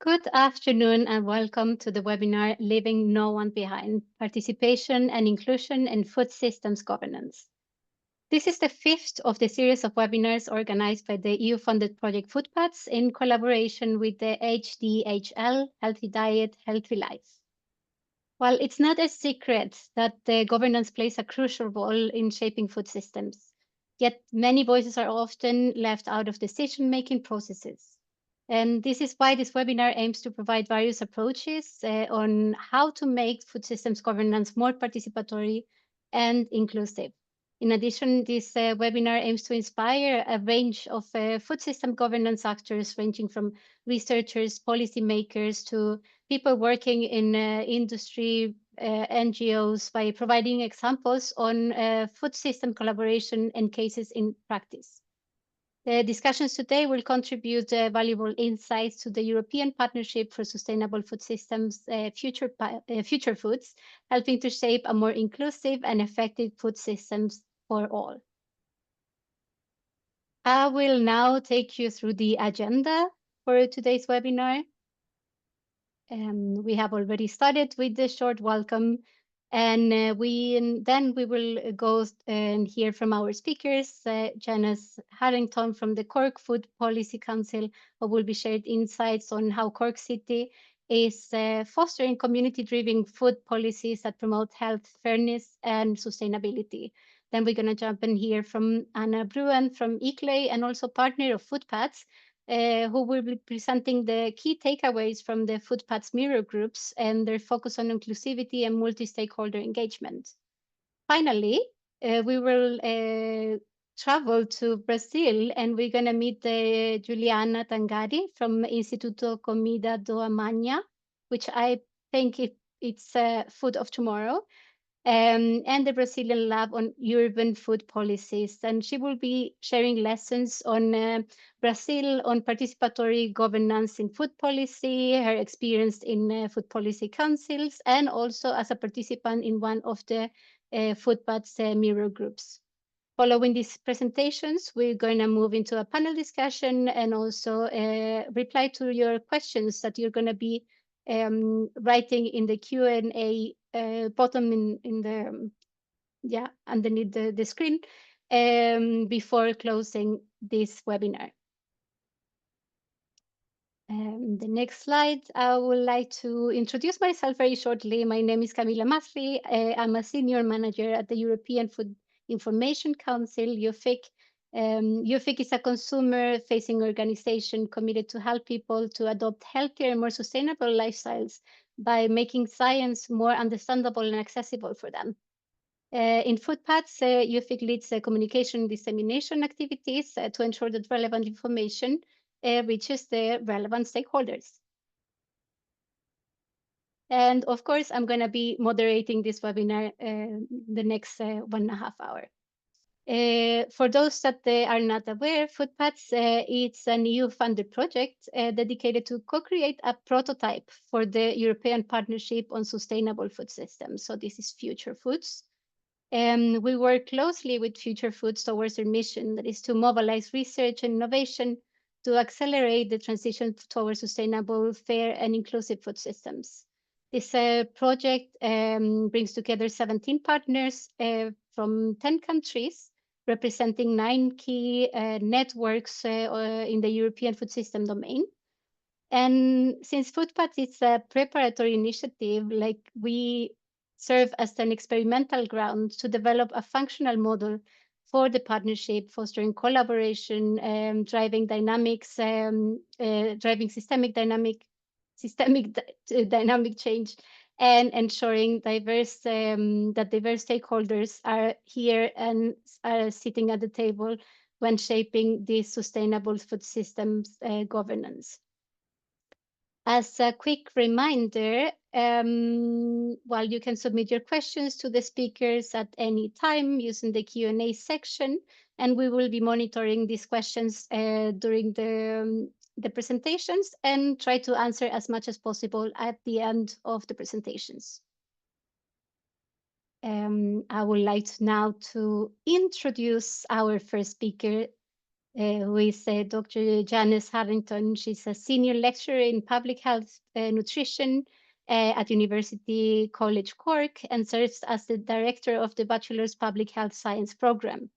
Good afternoon and welcome to the webinar Leaving No One Behind, Participation and Inclusion in Food Systems Governance. This is the fifth of the series of webinars organized by the EU-funded project FOODPathS in collaboration with the HDHL, Healthy Diet, Healthy Life. While it's not a secret that the governance plays a crucial role in shaping food systems, yet many voices are often left out of decision-making processes. And this is why this webinar aims to provide various approaches on how to make food systems governance more participatory and inclusive. In addition, this webinar aims to inspire a range of food system governance actors ranging from researchers, policymakers to people working in industry, NGOs by providing examples on food system collaboration and cases in practice. The discussions today will contribute valuable insights to the European Partnership for Sustainable Food Systems, Future Foods, helping to shape a more inclusive and effective food systems for all. I will now take you through the agenda for today's webinar. We have already started with the short welcome, and then we will go and hear from our speakers, Janas Harrington from the Cork Food Policy Council, who will be shared insights on how Cork City is fostering community-driven food policies that promote health, fairness, and sustainability. Then we're going to jump in here from Anna Bruen from ICLEI and also partner of FOODPathS, who will be presenting the key takeaways from the FOODPathS mirror groups and their focus on inclusivity and multi-stakeholder engagement. Finally, we will travel to Brazil and we're going to meet Juliana Tângari from Instituto Comida do Amanhã, which I think it's Food of Tomorrow. And the Brazilian Lab on Urban Food Policies. And she will be sharing lessons on Brazil on participatory governance in food policy, her experience in food policy councils, and also as a participant in one of the FOODPathS mirror groups. Following these presentations, we're going to move into a panel discussion and also reply to your questions that you're going to be writing in the Q&A bottom in the underneath the screen before closing this webinar. The next slide, I would like to introduce myself very shortly. My name is Camila Massri. I'm a senior manager at the European Food Information Council, EUFIC. EUFIC is a consumer-facing organization committed to help people to adopt healthier and more sustainable lifestyles by making science more understandable and accessible for them. In FOODPathS, EUFIC leads communication dissemination activities to ensure that relevant information reaches the relevant stakeholders. And of course, I'm going to be moderating this webinar the next 1.5 hours. For those that are not aware, FOODPathS it's an EU-funded project dedicated to co-create a prototype for the European Partnership on Sustainable Food Systems. So this is Future Foods. We work closely with Future Foods towards their mission, that is to mobilize research and innovation to accelerate the transition towards sustainable, fair, and inclusive food systems. This project brings together 17 partners from 10 countries, representing 9 key networks in the European food system domain. And since FOODPathS is a preparatory initiative, like we serve as an experimental ground to develop a functional model for the partnership, fostering collaboration, driving dynamics, driving systemic dynamic change, and ensuring that diverse stakeholders are here and are sitting at the table when shaping these sustainable food systems governance. As a quick reminder, while you can submit your questions to the speakers at any time using the Q&A section, and we will be monitoring these questions during the presentations and try to answer as much as possible at the end of the presentations. I would like now to introduce our first speaker, who is Dr. Janas Harrington. She's a senior lecturer in public health nutrition at University College Cork and serves as the director of the Bachelor's Public Health Science program.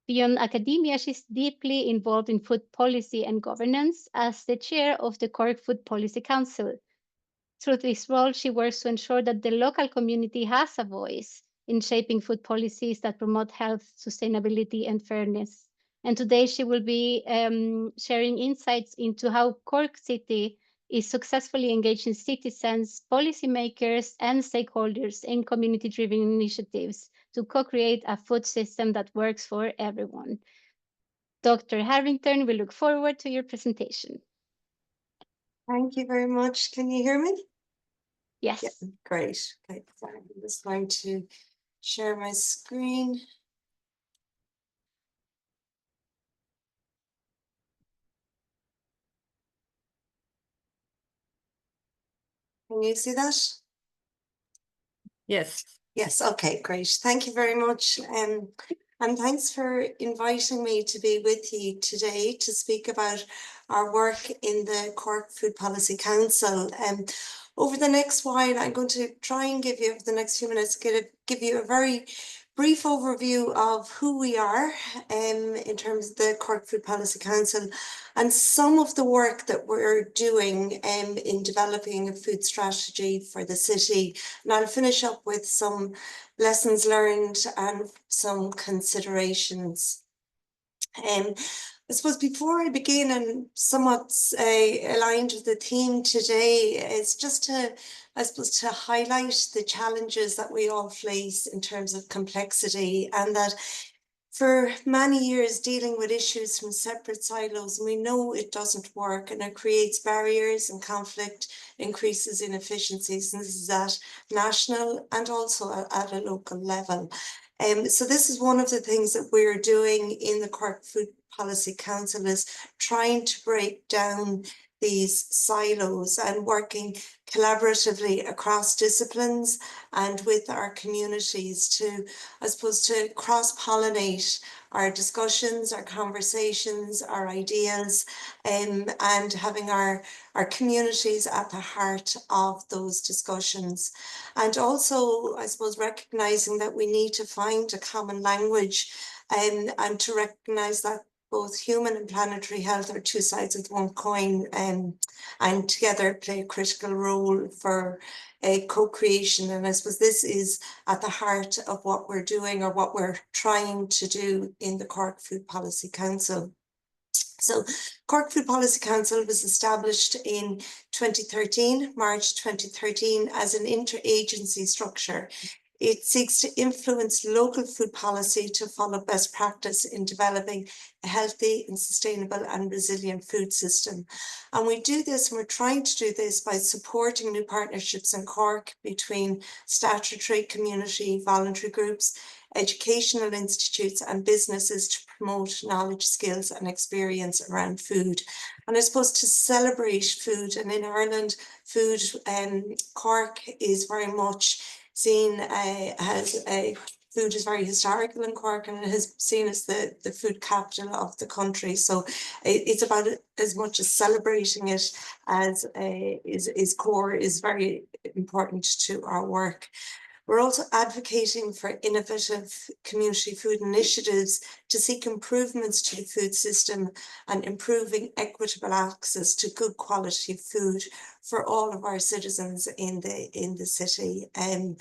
Beyond academia, she's deeply involved in food policy and governance as the chair of the Cork Food Policy Council. Through this role, she works to ensure that the local community has a voice in shaping food policies that promote health, sustainability, and fairness. And today she will be sharing insights into how Cork City is successfully engaging citizens, policymakers, and stakeholders in community-driven initiatives to co-create a food system that works for everyone. Dr. Harrington, we look forward to your presentation. Thank you very much. Can you hear me? Yes. Yeah, great. Okay, I'm just going to share my screen. Can you see that? Yes. Yes, okay, great. Thank you very much. And thanks for inviting me to be with you today to speak about our work in the Cork Food Policy Council. Over the next while, I'm going to try and give you, over the next few minutes, give you a very brief overview of who we are in terms of the Cork Food Policy Council and some of the work that we're doing in developing a food strategy for the city. And I'll finish up with some lessons learned and some considerations. I suppose before I begin, and somewhat aligned with the theme today, is just to, I suppose, to highlight the challenges that we all face in terms of complexity, and that for many years dealing with issues from separate silos, we know it doesn't work, and it creates barriers and conflict, increases inefficiencies, and this is at national and also at a local level. So this is one of the things that we're doing in the Cork Food Policy Council, is trying to break down these silos and working collaboratively across disciplines and with our communities to, I suppose, to cross-pollinate our discussions, our conversations, our ideas, and having our communities at the heart of those discussions. And also, I suppose, recognising that we need to find a common language and to recognise that both human and planetary health are two sides of one coin, and together play a critical role for co-creation. And I suppose this is at the heart of what we're doing, or what we're trying to do in the Cork Food Policy Council. So Cork Food Policy Council was established in 2013, March 2013, as an interagency structure. It seeks to influence local food policy to follow best practice in developing a healthy and sustainable and resilient food system. And we do this, and we're trying to do this by supporting new partnerships in Cork between statutory, community, voluntary groups, educational institutes and businesses to promote knowledge, skills and experience around food. And I suppose to celebrate food, and in Ireland, food, Cork is very much seen as food is very historical in Cork, and it is seen as the food capital of the country. So it's about it as much as celebrating it as is core, is very important to our work. We're also advocating for innovative community food initiatives to seek improvements to the food system and improving equitable access to good quality food for all of our citizens in the city. And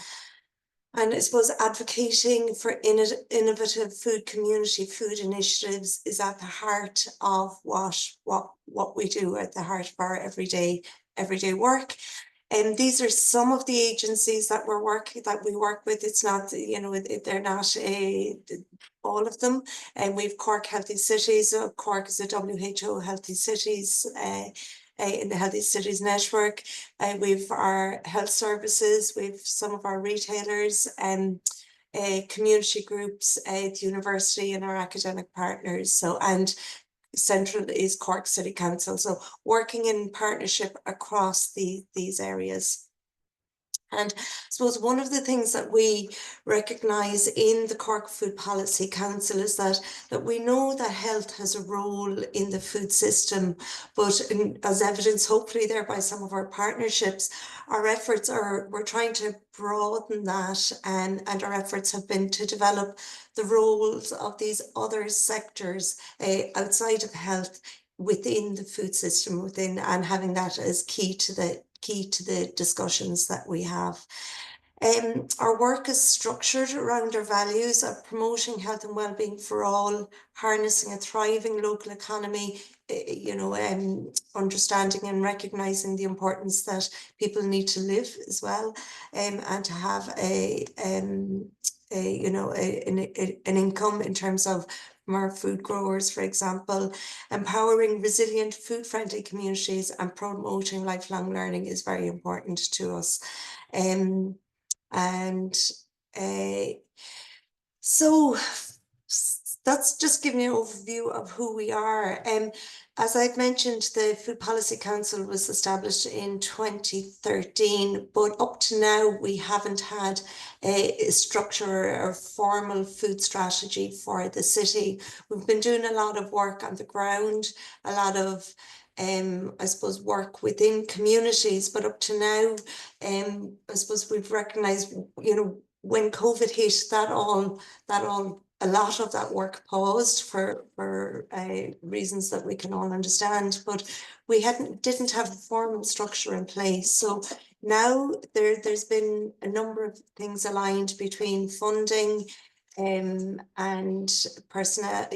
I suppose advocating for innovative food community food initiatives is at the heart of what we do, at the heart of our everyday work. And these are some of the agencies that we work with. It's not, they're not all of them. And we've Cork Healthy Cities. Cork is a WHO Healthy Cities in the Healthy Cities Network. We've our health services. We've some of our retailers and community groups at the university and our academic partners. So, and central is Cork City Council. So working in partnership across these areas. And I suppose one of the things that we recognise in the Cork Food Policy Council is that we know that health has a role in the food system, but as evidenced hopefully there by some of our partnerships, our efforts are, we're trying to broaden that, and our efforts have been to develop the roles of these other sectors outside of health within the food system, and having that as key to the discussions that we have. Our work is structured around our values of promoting health and well-being for all, harnessing a thriving local economy, understanding and recognising the importance that people need to live as well, and to have an income in terms of from our food growers, for example. Empowering resilient, food-friendly communities and promoting lifelong learning is very important to us. So that's just giving you an overview of who we are. As I'd mentioned, the Food Policy Council was established in 2013, but up to now we haven't had a structure or formal food strategy for the city. We've been doing a lot of work on the ground, a lot of I suppose work within communities, but up to now, I suppose we've recognised, when COVID hit, a lot of that work paused for reasons that we can all understand, but we didn't have a formal structure in place. So now there's been a number of things aligned between funding and personnel,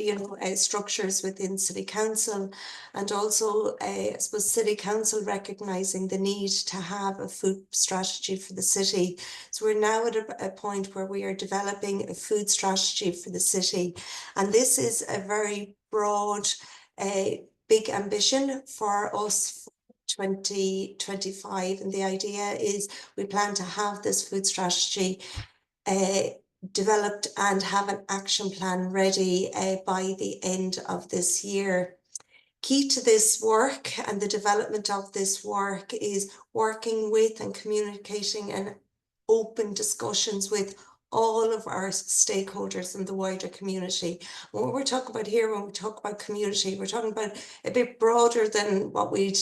structures within City Council, and also I suppose City Council recognising the need to have a food strategy for the city. So we're now at a point where we are developing a food strategy for the city, and this is a very broad, big ambition for us for 2025, and the idea is we plan to have this food strategy developed and have an action plan ready by the end of this year. Key to this work and the development of this work is working with and communicating and open discussions with all of our stakeholders in the wider community. What we're talking about here, when we talk about community, we're talking about a bit broader than what we'd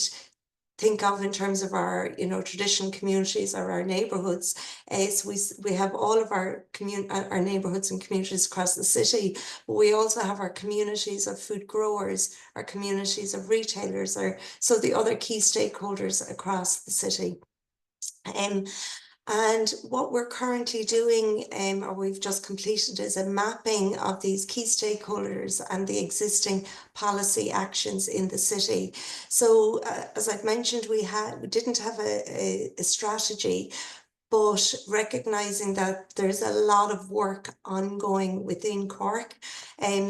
think of in terms of our, traditional communities or our neighbourhoods. So we have all of our neighbourhoods and communities across the city, but we also have our communities of food growers, our communities of retailers, so the other key stakeholders across the city. And what we're currently doing, or we've just completed, is a mapping of these key stakeholders and the existing policy actions in the city. So as I've mentioned, we didn't have a strategy, but recognising that there's a lot of work ongoing within Cork.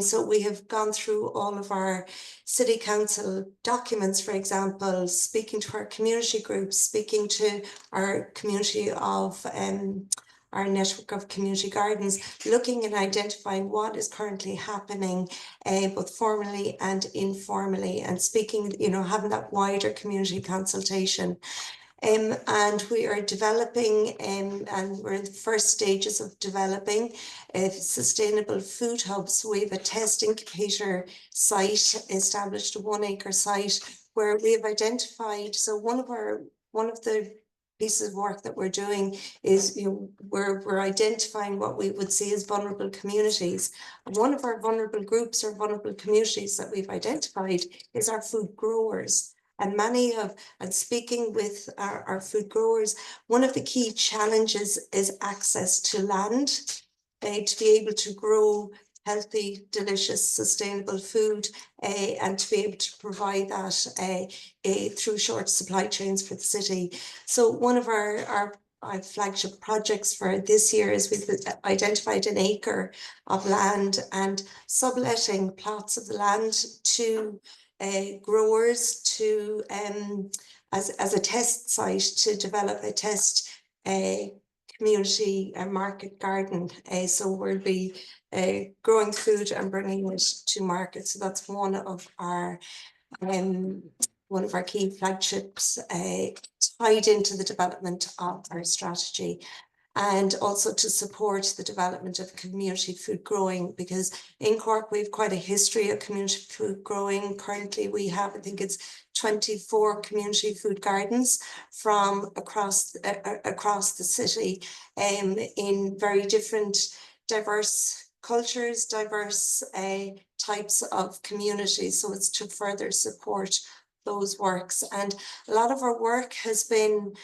So we have gone through all of our City Council documents, for example, speaking to our community groups, speaking to our community of our network of community gardens, looking and identifying what is currently happening, both formally and informally, and speaking, having that wider community consultation. And we are developing, and we're in the first stages of developing a sustainable food hub. So we have a test incubator site established, a 1 acre site, where we have identified. So one of the pieces of work that we're doing is, we're identifying what we would see as vulnerable communities. And one of our vulnerable groups or vulnerable communities that we've identified is our food growers. And and speaking with our food growers, one of the key challenges is access to land, to be able to grow healthy, delicious, sustainable food, and to be able to provide that through short supply chains for the city. So one of our flagship projects for this year is we've identified 1 acre of land and subletting plots of the land to growers to as a test site to develop a test community market garden. So we'll be growing food and bringing it to market. So that's one of our one of our key flagships tied into the development of our strategy, and also to support the development of community food growing, because in Cork we have quite a history of community food growing. Currently we have, I think it's 24 community food gardens from across the city, in very different diverse cultures, diverse types of communities. So it's to further support those works. And a lot of our work has been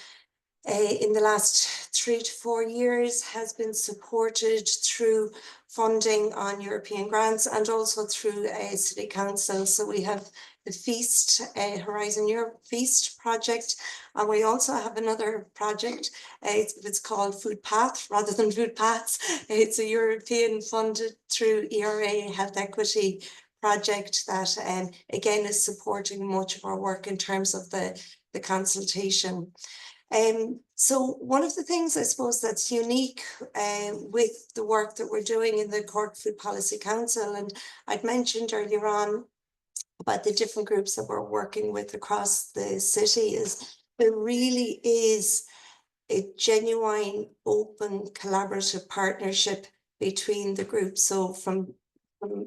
in the last 3 to 4 years has been supported through funding on European grants and also through City Council. So we have the Feast, Horizon Europe Feast project, and we also have another project. It's called FOODPathS rather than FOODPathS. It's a European funded through ERA Health Equity project that again is supporting much of our work in terms of the consultation. So one of the things I suppose that's unique with the work that we're doing in the Cork Food Policy Council, and I'd mentioned earlier on about the different groups that we're working with across the city, is there really is a genuine, open, collaborative partnership between the groups. So from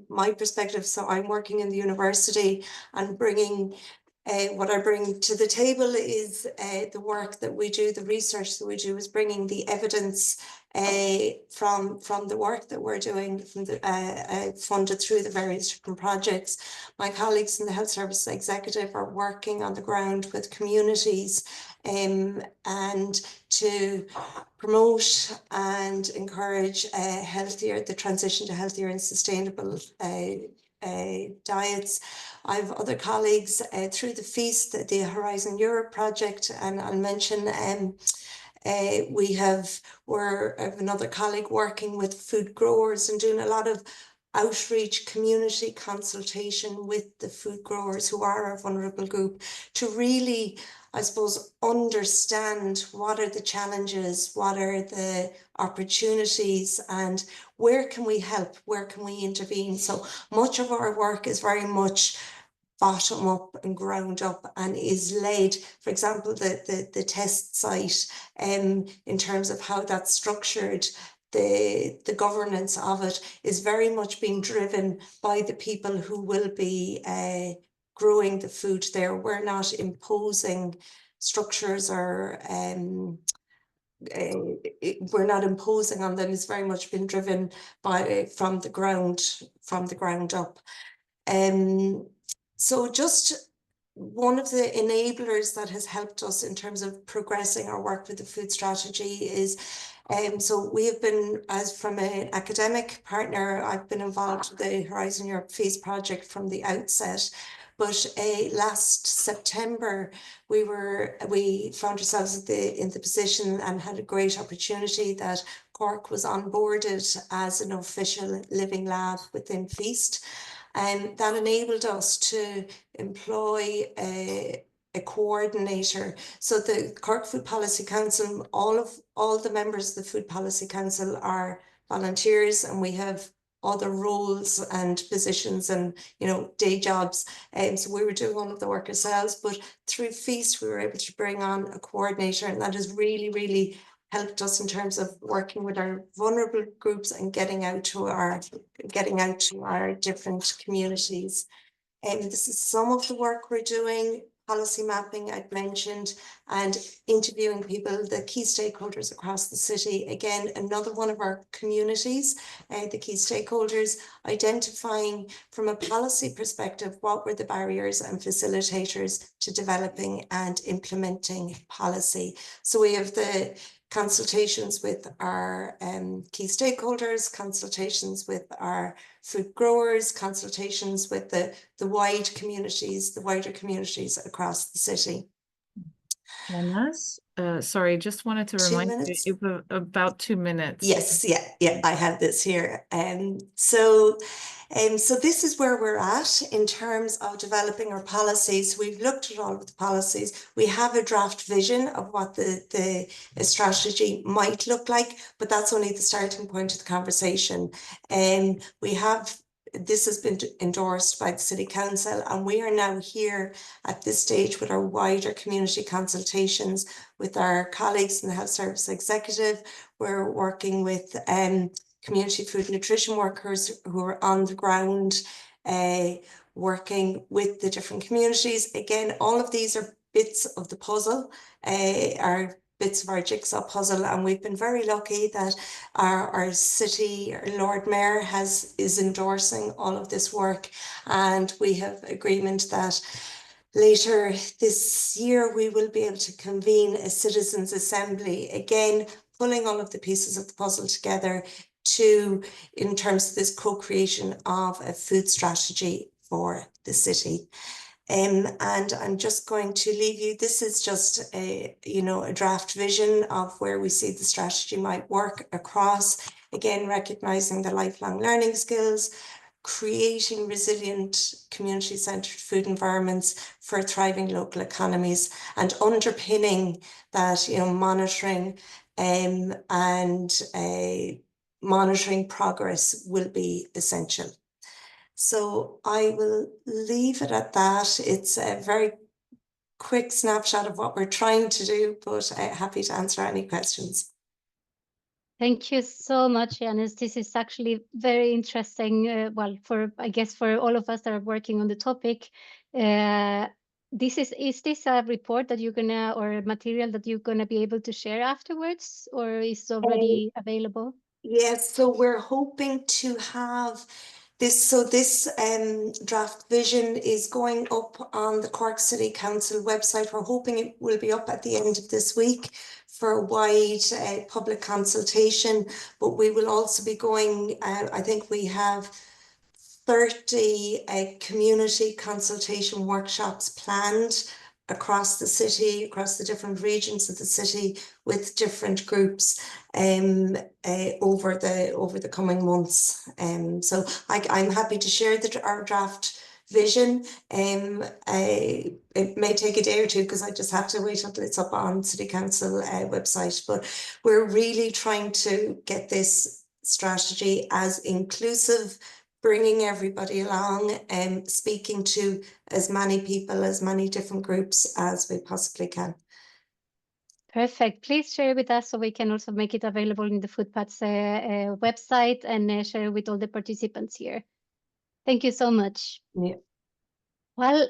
my perspective, so I'm working in the university and bringing what I bring to the table is the work that we do, the research that we do is bringing the evidence from the work that we're doing, from the funded through the various different projects. My colleagues in the Health Service Executive are working on the ground with communities and to promote and encourage the transition to healthier and sustainable diets. I have other colleagues through the Feast, the Horizon Europe project, and I'll mention we have another colleague working with food growers and doing a lot of outreach, community consultation with the food growers who are our vulnerable group, to really, I suppose, understand what are the challenges, what are the opportunities, and where can we help, where can we intervene. So much of our work is very much bottom up and ground up, and is led, for example, the test site, in terms of how that's structured, the governance of it is very much being driven by the people who will be growing the food there. We're not imposing structures or we're not imposing on them. It's very much been driven by from the ground up. So just one of the enablers that has helped us in terms of progressing our work with the food strategy is, so we have been, as from an academic partner, I've been involved with the Horizon Europe Feast project from the outset. But last September, we found ourselves in the position and had a great opportunity that Cork was onboarded as an official living lab within Feast. And that enabled us to employ a coordinator. So the Cork Food Policy Council, all the members of the Food Policy Council are volunteers, and we have other roles and positions and, you know, day jobs. So we were doing all of the work ourselves, but through Feast we were able to bring on a coordinator, and that has really, really helped us in terms of working with our vulnerable groups and getting out to our different communities. This is some of the work we're doing. Policy mapping I'd mentioned, and interviewing people, the key stakeholders across the city. Again, another one of our communities, the key stakeholders, identifying from a policy perspective what were the barriers and facilitators to developing and implementing policy. So we have the consultations with our key stakeholders, consultations with our food growers, consultations with the wider communities across the city. Janas, sorry, just wanted to remind you about 2 minutes. Yes, yeah, I have this here. So this is where we're at in terms of developing our policies. We've looked at all of the policies. We have a draft vision of what the strategy might look like, but that's only the starting point of the conversation. We have this has been endorsed by the City Council, and we are now here at this stage with our wider community consultations with our colleagues in the Health Service Executive. We're working with community food nutrition workers who are on the ground, working with the different communities. Again, all of these are bits of the puzzle, are bits of our jigsaw puzzle, and we've been very lucky that our city, our Lord Mayor is endorsing all of this work, and we have agreement that later this year we will be able to convene a citizens' assembly, again pulling all of the pieces of the puzzle together in terms of this co-creation of a food strategy for the city. And I'm just going to leave you, this is just a draft vision of where we see the strategy might work across, again, recognising the lifelong learning skills, creating resilient community-centred food environments for thriving local economies, and underpinning that, monitoring and monitoring progress will be essential. So I will leave it at that. It's a very quick snapshot of what we're trying to do, but happy to answer any questions. Thank you so much, Janas. This is actually very interesting. I guess for all of us that are working on the topic, is this a report that you're gonna, or material that you're gonna be able to share afterwards, or is it already available? Yes, so we're hoping to have this. So this draft vision is going up on the Cork City Council website. We're hoping it will be up at the end of this week for a wide public consultation, but we will also be going, I think we have 30 community consultation workshops planned across the city, across the different regions of the city, with different groups over the coming months. So I'm happy to share our draft vision. It may take a day or two because I just have to wait until it's up on City Council website, but we're really trying to get this strategy as inclusive, bringing everybody along and speaking to as many people, as many different groups as we possibly can. Perfect. Please share with us so we can also make it available in the FOODPathS website and share with all the participants here. Thank you so much. Yeah. Well,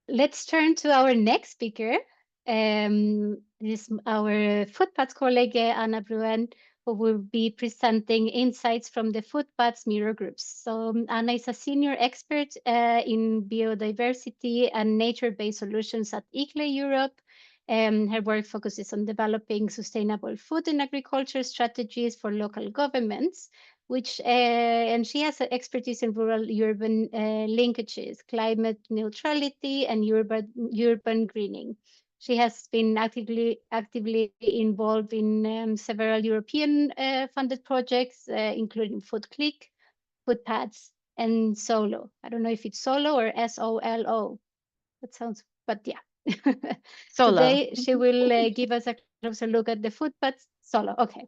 let's turn to our next speaker. This is our FOODPathS colleague, Anna Bruen, who will be presenting insights from the FOODPathS mirror groups. So Anna is a senior expert in biodiversity and nature-based solutions at ICLEI Europe. Her work focuses on developing sustainable food and agriculture strategies for local governments, and she has expertise in rural-urban linkages, climate neutrality, and urban greening. She has been actively involved in several European funded projects, including FoodClick, FOODPathS, and Solo. I don't know if it's Solo or SOLO. That sounds, but yeah. Solo. Today, she will give us a closer look at the FOODPathS Solo. Okay.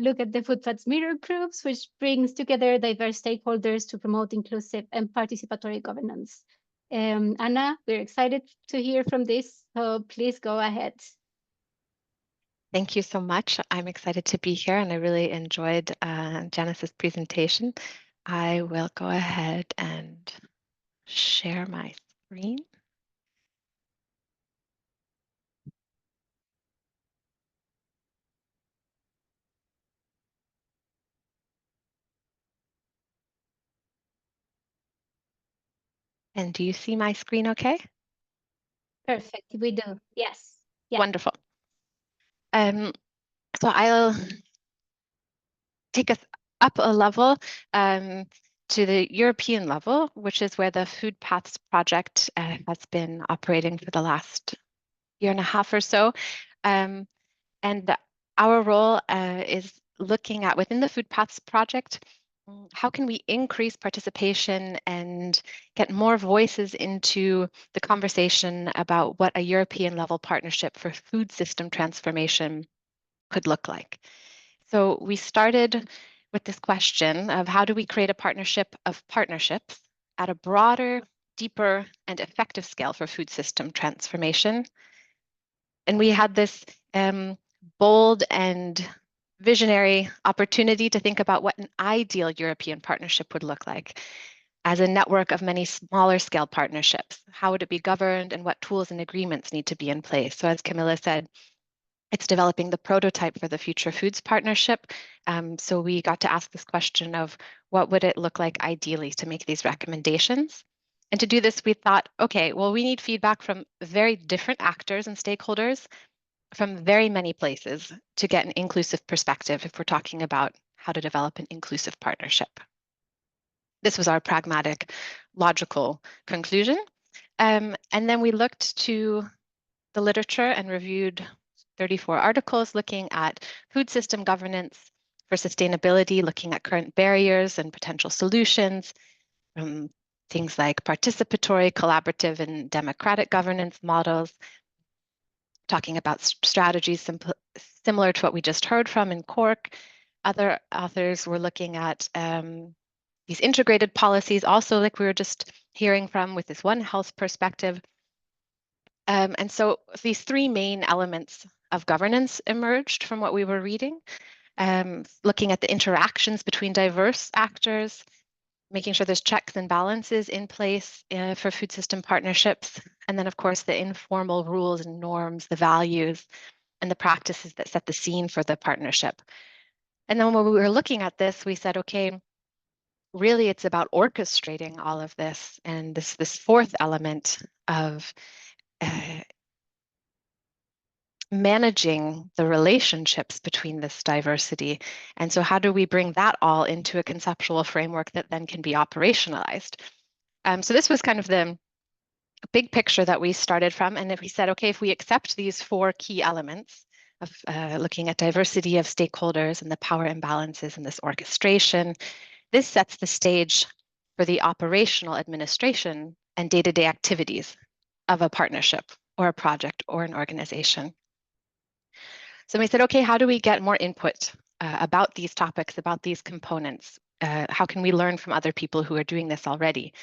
Look at the FOODPathS mirror groups, which brings together diverse stakeholders to promote inclusive and participatory governance. Anna, we're excited to hear from this, so please go ahead. Thank you so much. I'm excited to be here, and I really enjoyed Janas's presentation. I will go ahead and share my screen. And do you see my screen okay? Perfect, we do, yes. Yeah. Wonderful. So I'll take us up a level to the European level, which is where the FOODPathS project has been operating for the last year and a half or so. And our role is looking at, within the FOODPathS project, how can we increase participation and get more voices into the conversation about what a European level partnership for food system transformation could look like. So we started with this question of how do we create a partnership of partnerships at a broader, deeper, and effective scale for food system transformation. And we had this bold and visionary opportunity to think about what an ideal European partnership would look like as a network of many smaller scale partnerships. How would it be governed and what tools and agreements need to be in place? So as Camila said, it's developing the prototype for the Future Foods Partnership. So we got to ask this question of what would it look like ideally to make these recommendations? And to do this, we thought, okay, well, we need feedback from very different actors and stakeholders from very many places to get an inclusive perspective if we're talking about how to develop an inclusive partnership. This was our pragmatic, logical conclusion. And then we looked to the literature and reviewed 34 articles looking at food system governance for sustainability, looking at current barriers and potential solutions, things like participatory, collaborative, and democratic governance models, talking about strategies similar to what we just heard from in Cork. Other authors were looking at these integrated policies, also like we were just hearing from with this One Health perspective. And so these three main elements of governance emerged from what we were reading, looking at the interactions between diverse actors, making sure there's checks and balances in place for food system partnerships, and then of course the informal rules and norms, the values, and the practices that set the scene for the partnership. And then when we were looking at this, we said, okay, really it's about orchestrating all of this, and this fourth element of managing the relationships between this diversity. And so how do we bring that all into a conceptual framework that then can be operationalized? So this was kind of the big picture that we started from. And if we said, okay, if we accept these four key elements of looking at diversity of stakeholders and the power imbalances and this orchestration, this sets the stage for the operational administration and day-to-day activities of a partnership or a project or an organization. So we said, okay, how do we get more input about these topics, about these components? How can we learn from other people who are doing this already?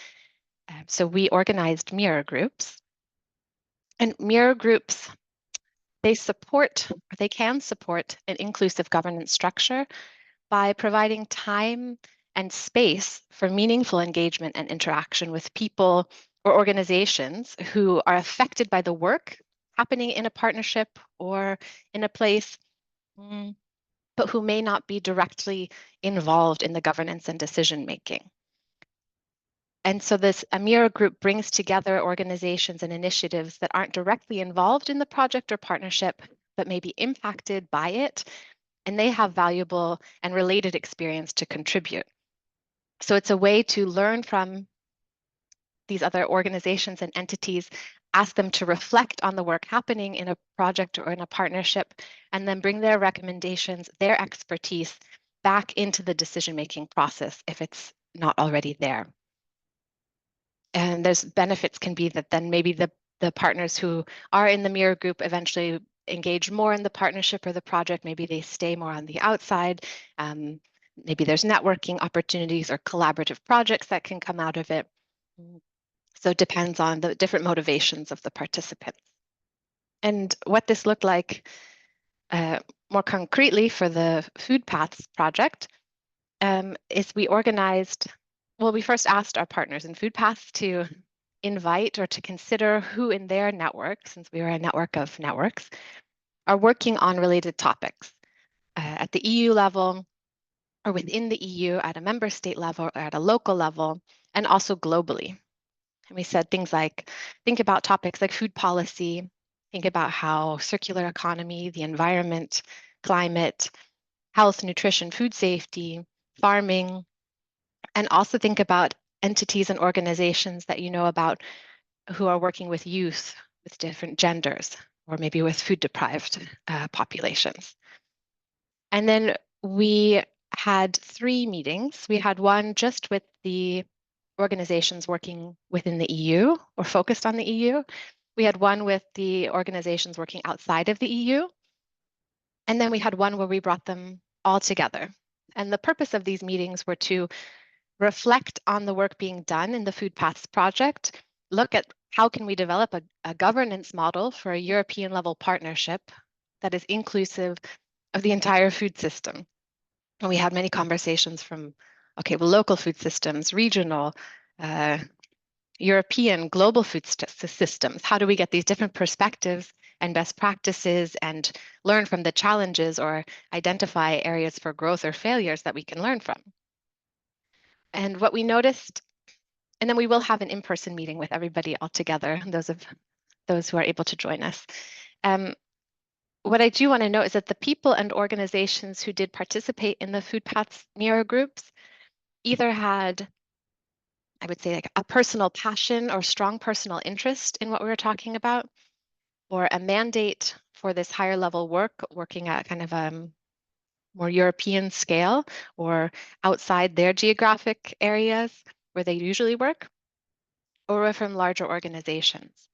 So we organized mirror groups. And mirror groups, they can support an inclusive governance structure by providing time and space for meaningful engagement and interaction with people or organizations who are affected by the work happening in a partnership or in a place, but who may not be directly involved in the governance and decision making. And so this mirror group brings together organizations and initiatives that aren't directly involved in the project or partnership, but may be impacted by it, and they have valuable and related experience to contribute. So it's a way to learn from these other organizations and entities, ask them to reflect on the work happening in a project or in a partnership, and then bring their recommendations, their expertise back into the decision-making process if it's not already there. And there's benefits can be that then maybe the partners who are in the mirror group eventually engage more in the partnership or the project. Maybe they stay more on the outside. Maybe there's networking opportunities or collaborative projects that can come out of it. So it depends on the different motivations of the participants. And what this looked like more concretely for the FOODPathS project is we organized, well, we first asked our partners in FOODPathS to invite or to consider who in their network, since we were a network of networks, are working on related topics at the EU level or within the EU at a member state level or at a local level, and also globally. And we said things like, think about topics like food policy, think about how circular economy, the environment, climate, health, nutrition, food safety, farming, and also think about entities and organizations that you know about who are working with youth, with different genders, or maybe with food deprived populations. And then we had 3 meetings. We had one just with the organizations working within the EU or focused on the EU. We had one with the organizations working outside of the EU. And then we had one where we brought them all together And the purpose of these meetings were to reflect on the work being done in the FOODPathS project, look at how can we develop a governance model for a European level partnership that is inclusive of the entire food system. And we had many conversations from, okay, well, local food systems, regional, European, global food systems. How do we get these different perspectives and best practices and learn from the challenges or identify areas for growth or failures that we can learn from? And what we noticed, and then we will have an in-person meeting with everybody all together, those who are able to join us. What I do want to note is that the people and organizations who did participate in the FOODPathS mirror groups either had, I would say, like a personal passion or strong personal interest in what we were talking about, or a mandate for this higher level work, working at kind of a more European scale or outside their geographic areas where they usually work, or were from larger organizations.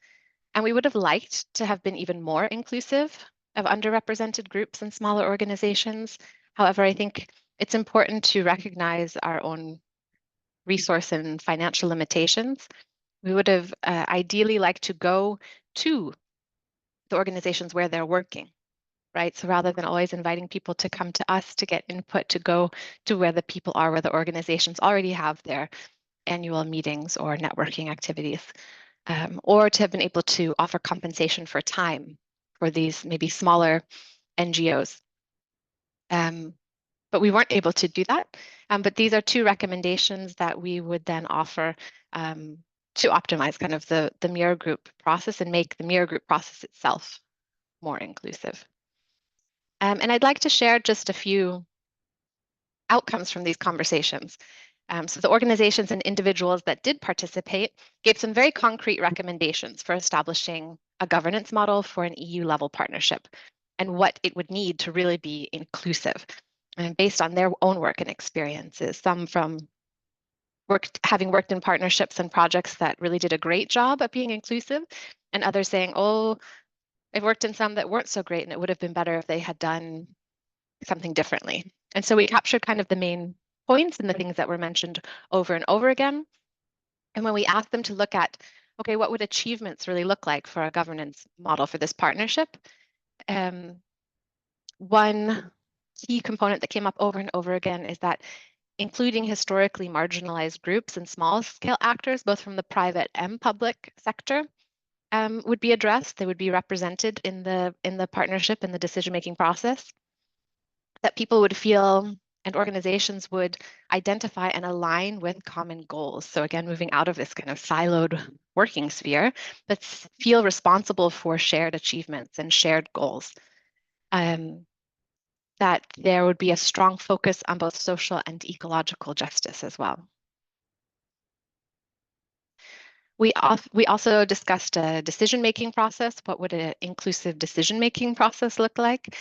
And we would have liked to have been even more inclusive of underrepresented groups and smaller organizations. However, I think it's important to recognize our own resource and financial limitations. We would have ideally liked to go to the organizations where they're working, right? So rather than always inviting people to come to us to get input, to go to where the people are, where the organizations already have their annual meetings or networking activities, or to have been able to offer compensation for time for these maybe smaller NGOs. But we weren't able to do that. But these are two recommendations that we would then offer to optimize kind of the mirror group process and make the mirror group process itself more inclusive. And I'd like to share just a few outcomes from these conversations. So the organizations and individuals that did participate gave some very concrete recommendations for establishing a governance model for an EU level partnership and what it would need to really be inclusive, and based on their own work and experiences. Some from having worked in partnerships and projects that really did a great job at being inclusive, and others saying, oh, I've worked in some that weren't so great and it would have been better if they had done something differently. And so we captured kind of the main points and the things that were mentioned over and over again. And when we asked them to look at, okay, what would achievements really look like for a governance model for this partnership? One key component that came up over and over again is that including historically marginalized groups and small scale actors, both from the private and public sector, would be addressed. They would be represented in the partnership and the decision-making process. That people would feel and organizations would identify and align with common goals. So again, moving out of this kind of siloed working sphere, but feel responsible for shared achievements and shared goals. That there would be a strong focus on both social and ecological justice as well. We also discussed a decision-making process. What would an inclusive decision-making process look like?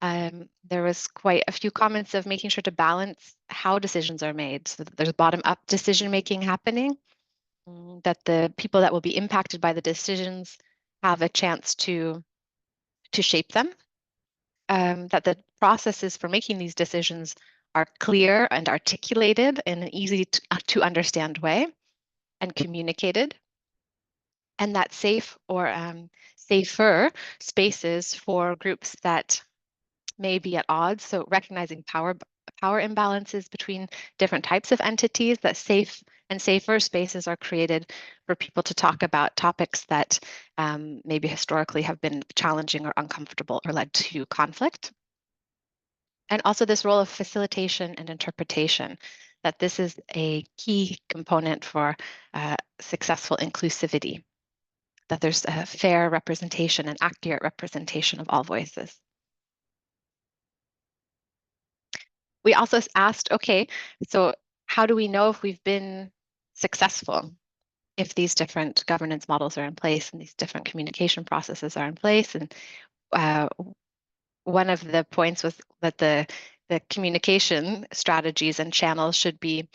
There was quite a few comments of making sure to balance how decisions are made so that there's bottom-up decision-making happening, that the people that will be impacted by the decisions have a chance to shape them, that the processes for making these decisions are clear and articulated in an easy to understand way and communicated, and that safe or safer spaces for groups that may be at odds. So recognizing power imbalances between different types of entities, that safe and safer spaces are created for people to talk about topics that maybe historically have been challenging or uncomfortable or led to conflict. And also this role of facilitation and interpretation, that this is a key component for successful inclusivity, that there's a fair representation and accurate representation of all voices. We also asked, okay, so how do we know if we've been successful, if these different governance models are in place and these different communication processes are in place? And one of the points was that the communication strategies and channels should be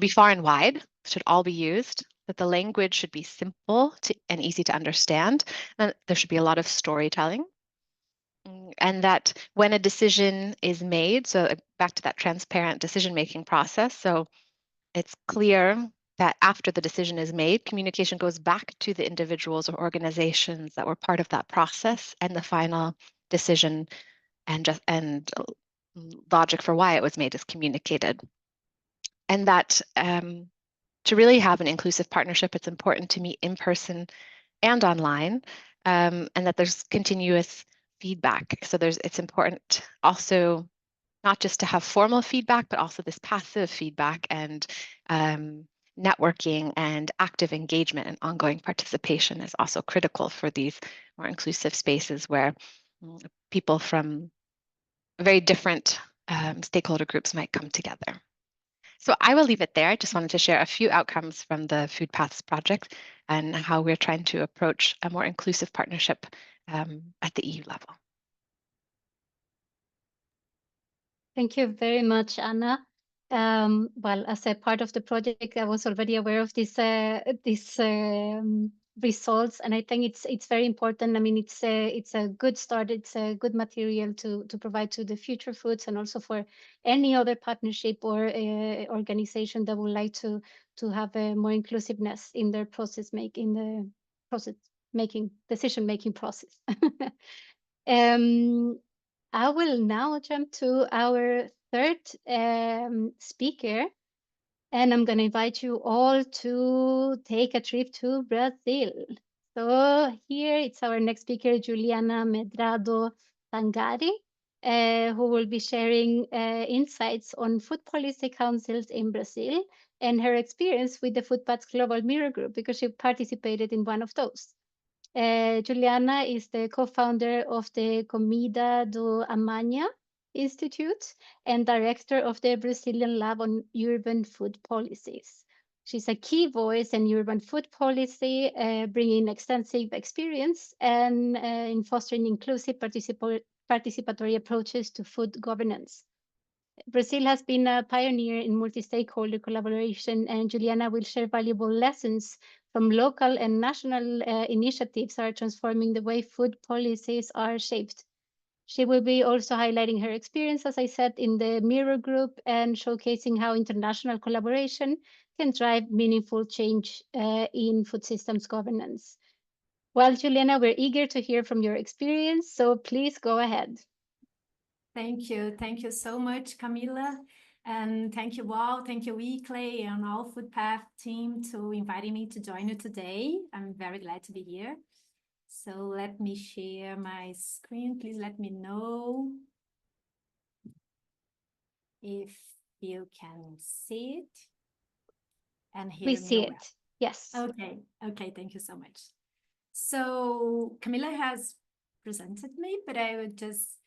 far and wide, should all be used, that the language should be simple and easy to understand, and there should be a lot of storytelling. and that when a decision is made, so back to that transparent decision-making process, so it's clear that after the decision is made, communication goes back to the individuals or organizations that were part of that process, and the final decision and logic for why it was made is communicated. And that to really have an inclusive partnership, it's important to meet in person and online, and that there's continuous feedback. So it's important also not just to have formal feedback, but also this passive feedback and networking and active engagement and ongoing participation is also critical for these more inclusive spaces where people from very different stakeholder groups might come together. So I will leave it there. I just wanted to share a few outcomes from the FOODPathS project and how we're trying to approach a more inclusive partnership at the EU level. Thank you very much, Anna. Well, as a part of the project, I was already aware of these results, and I think it's very important. I mean, it's a good start. It's a good material to provide to the future foods, and also for any other partnership or organization that would like to have a more inclusiveness in their decision-making process. I will now jump to our third speaker, and I'm going to invite you all to take a trip to Brazil. So here it's our next speaker, Juliana Medrado Tângari, who will be sharing insights on food policy councils in Brazil and her experience with the FOODPathS Global Mirror Group, because she participated in one of those. Juliana is the co-founder of the Comida do Amanhã Institute and director of the Brazilian Lab on Urban Food Policies. She's a key voice in urban food policy, bringing extensive experience and in fostering inclusive participatory approaches to food governance. Brazil has been a pioneer in multi-stakeholder collaboration, and Juliana will share valuable lessons from local and national initiatives that are transforming the way food policies are shaped. She will be also highlighting her experience, as I said, in the Mirror Group and showcasing how international collaboration can drive meaningful change in food systems governance. Well, Juliana, we're eager to hear from your experience, so please go ahead. Thank you. Thank you so much, Camila. And thank you all. Thank you, ICLEI and all FOODPathS team to inviting me to join you today. I'm very glad to be here. So let me share my screen. Please let me know if you can see it and hear me. We see well. it. Yes. Okay. Okay. Thank you so much. So Camila has presented me, but I would just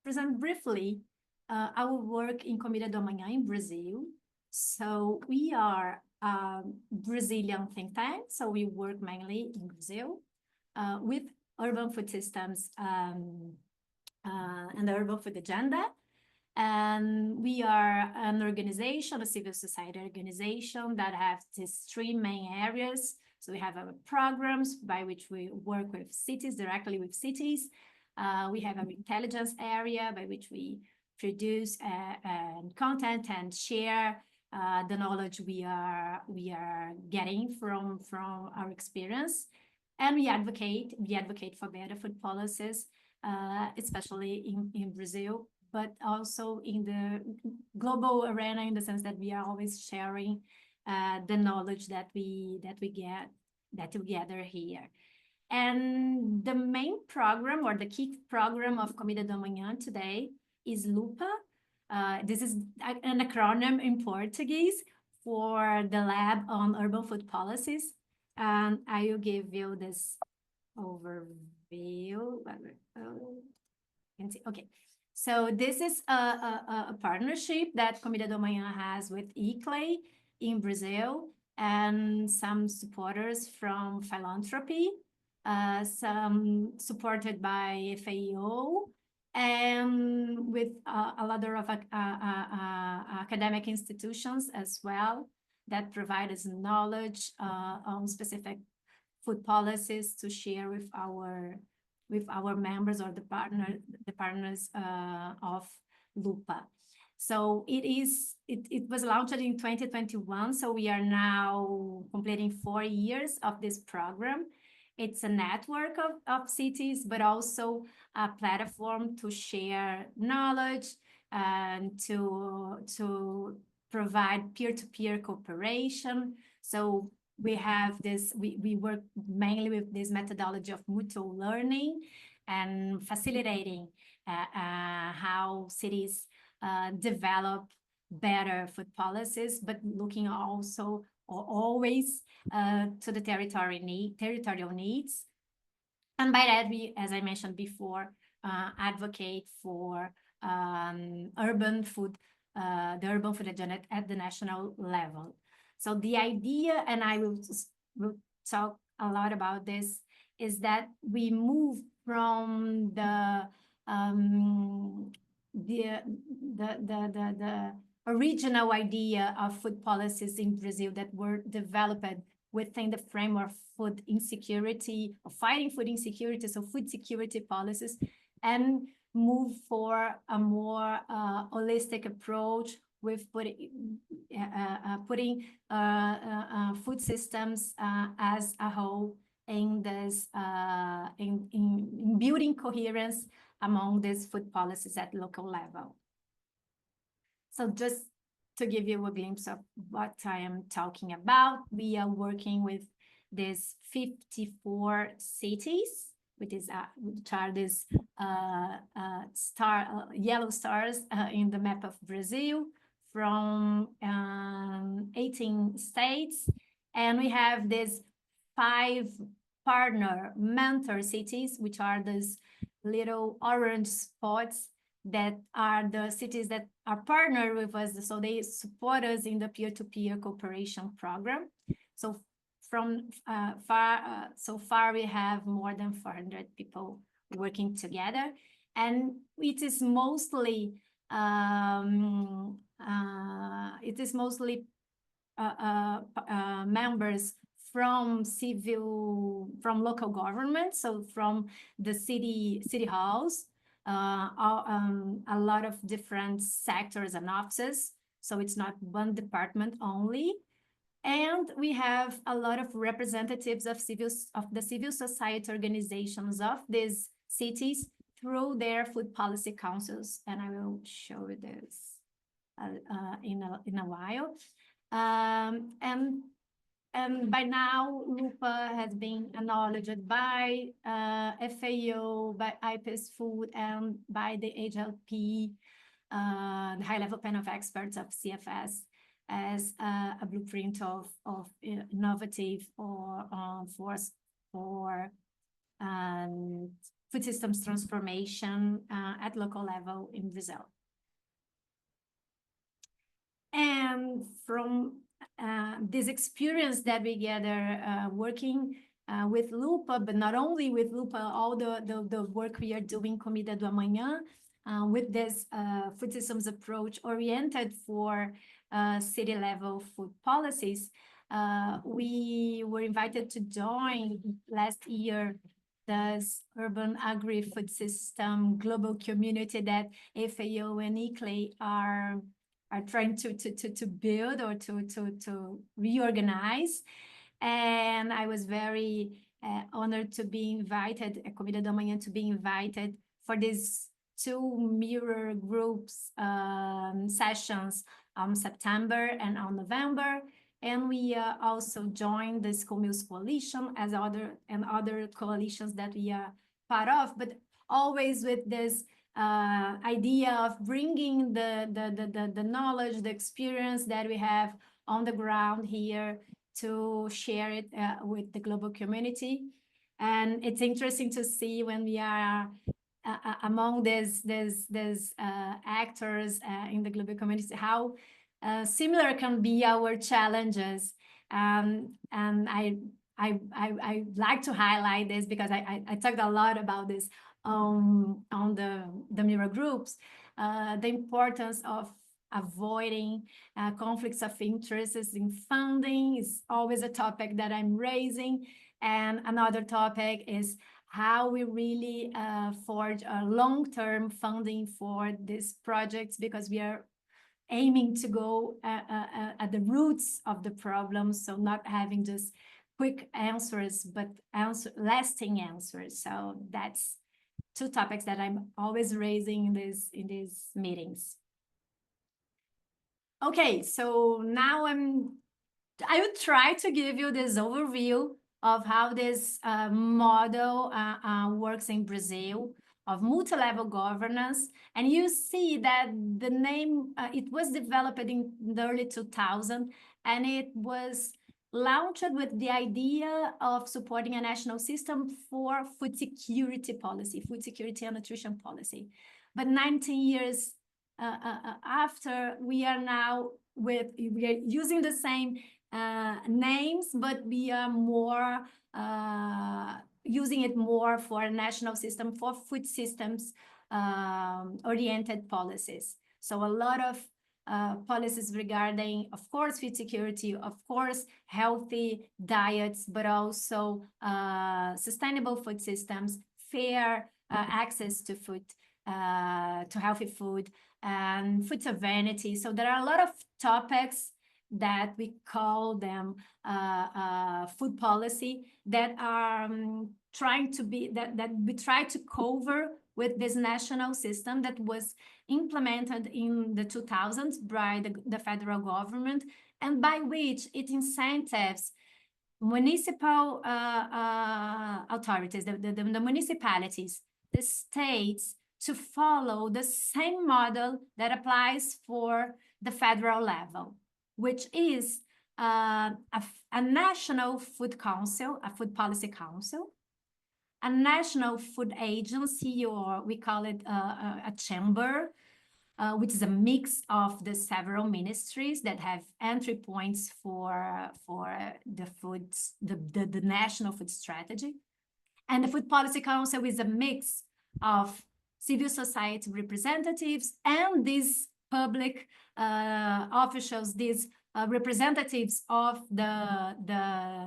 present briefly our work in Comida do Amanhã in Brazil. So we are a Brazilian think tank, so we work mainly in Brazil with urban food systems and the urban food agenda. And we are an organization, a civil society organization that has these three main areas. So we have our programs by which we work with cities, directly with cities. We have an intelligence area by which we produce content and share the knowledge we are getting from our experience. And we advocate for better food policies, especially in Brazil, but also in the global arena, in the sense that we are always sharing the knowledge that we gather here. And the main program, or the key program of Comida do Amanhã today, is LUPA. This is an acronym in Portuguese for the Lab on Urban Food Policies. And I will give you this overview. Okay. So this is a partnership that Comida do Amanhã has with ICLEI in Brazil, and some supporters from philanthropy, some supported by FAO, and with a lot of academic institutions as well that provide us knowledge on specific food policies to share with our with our members or the partners of LUPA. So it was launched in 2021, so we are now completing 4 years of this program. It's a network of cities, but also a platform to share knowledge and to provide peer-to-peer cooperation. So we have this, we work mainly with this methodology of mutual learning and facilitating how cities develop better food policies, but looking also always to the territorial needs. And by that, we, as I mentioned before, advocate for urban food, the urban food agenda at the national level. So the idea, and I will talk a lot about this, is that we move from the original idea of food policies in Brazil that were developed within the framework of food insecurity, of fighting food insecurity, so food security policies, and move for a more holistic approach with putting food systems as a whole in this in building coherence among these food policies at local level. So just to give you a glimpse of what I am talking about, we are working with these 54 cities, which are these yellow stars in the map of Brazil from 18 states. And we have these 5 partner mentor cities, which are these little orange spots that are the cities that are partnered with us, so they support us in the peer-to-peer cooperation program. So from so far we have more than 400 people working together, and it is mostly members from local government, so from the city halls, a lot of different sectors and offices, so it's not one department only. And we have a lot of representatives of the civil society organizations of these cities through their food policy councils, and I will show you this in a while. And by now, LUPA has been acknowledged by FAO, by IPES Food, and by the HLP, the high-level panel of experts of CFS, as a blueprint of innovative force for food systems transformation at local level in Brazil. And from this experience that we gather working with LUPA, but not only with LUPA, all the work we are doing, Comida do Amanhã, with this food systems approach oriented for city level food policies, we were invited to join last year this urban agri-food system global community that FAO and ICLEI are trying to build or to reorganize. And I was very honored to be invited, at Comida do Amanhã, to be invited for these 2 mirror groups sessions on September and on November. And we also joined the School Meals Coalition as other coalitions that we are part of, but always with this idea of bringing the knowledge, the experience that we have on the ground here to share it with the global community. And it's interesting to see when we are among these actors in the global community, how similar can be our challenges. And I like to highlight this because I talked a lot about this on the mirror groups, the importance of avoiding conflicts of interests in funding is always a topic that I'm raising. And another topic is how we really forge a long-term funding for these projects, because we are aiming to go at the roots of the problem, so not having just quick answers, but lasting answers. So that's two topics that I'm always raising in these meetings. Okay, so now I would try to give you this overview of how this model works in Brazil, of multi-level governance. And you see that the name, it was developed in the early 2000s, and it was launched with the idea of supporting a national system for food security policy, food security and nutrition policy. But 19 years after, we are using the same names, but we are more using it more for a national system for food systems oriented policies. So a lot of policies regarding, of course, food security, of course, healthy diets, but also sustainable food systems, fair access to food, to healthy food, and food sovereignty. So there are a lot of topics that we call them food policy that are trying to be, that we try to cover with this national system that was implemented in the 2000s by the federal government, and by which it incentives municipal authorities, the municipalities, the states, to follow the same model that applies for the federal level, which is a national food council, a food policy council, a national food agency, or we call it a chamber, which is a mix of the several ministries that have entry points for the foods, the national food strategy. And the Food Policy Council is a mix of civil society representatives and these public officials, these representatives of the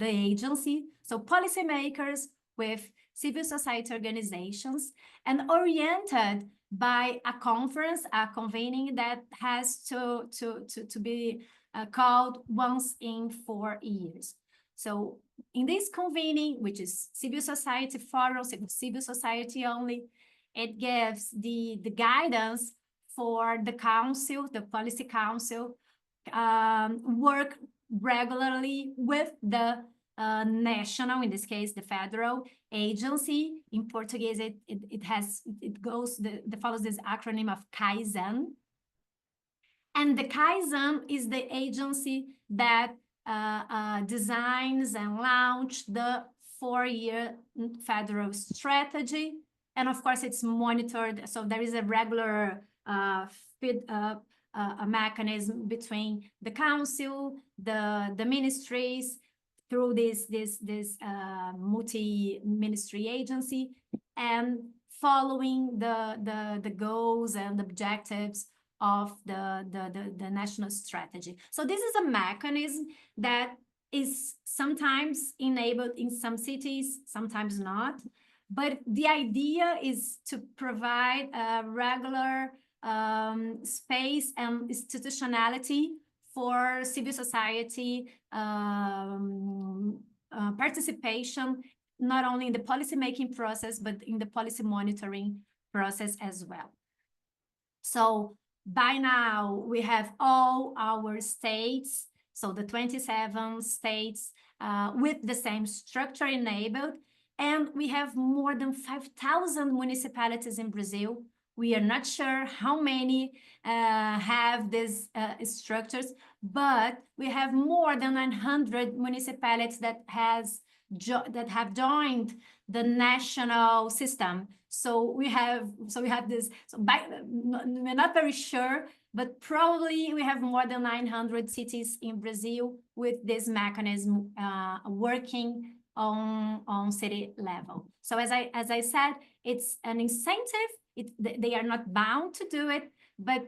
agency, so policymakers with civil society organizations, and oriented by a conference, a convening that has to be called once in 4 years. So in this convening, which is civil society forum, civil society only, it gives the guidance for the council, the policy council, work regularly with the national, in this case, the federal agency. In Portuguese, it follows this acronym of Kaizen. And the Kaizen is the agency that designs and launch the 4-year federal strategy. And of course, it's monitored. So there is a regular a mechanism between the council, the ministries, through this multi-ministry agency, and following the goals and objectives of the national strategy. So this is a mechanism that is sometimes enabled in some cities, sometimes not. But the idea is to provide a regular space and institutionality for civil society participation, not only in the policy-making process, but in the policy monitoring process as well. So by now, we have all our states, so the 27 states with the same structure enabled, and we have more than 5,000 municipalities in Brazil. We are not sure how many have these structures, but we have more than 900 municipalities that have joined the national system. So we have this. So we're not very sure, but probably we have more than 900 cities in Brazil with this mechanism working on city level. So as I said, it's an incentive. They are not bound to do it, but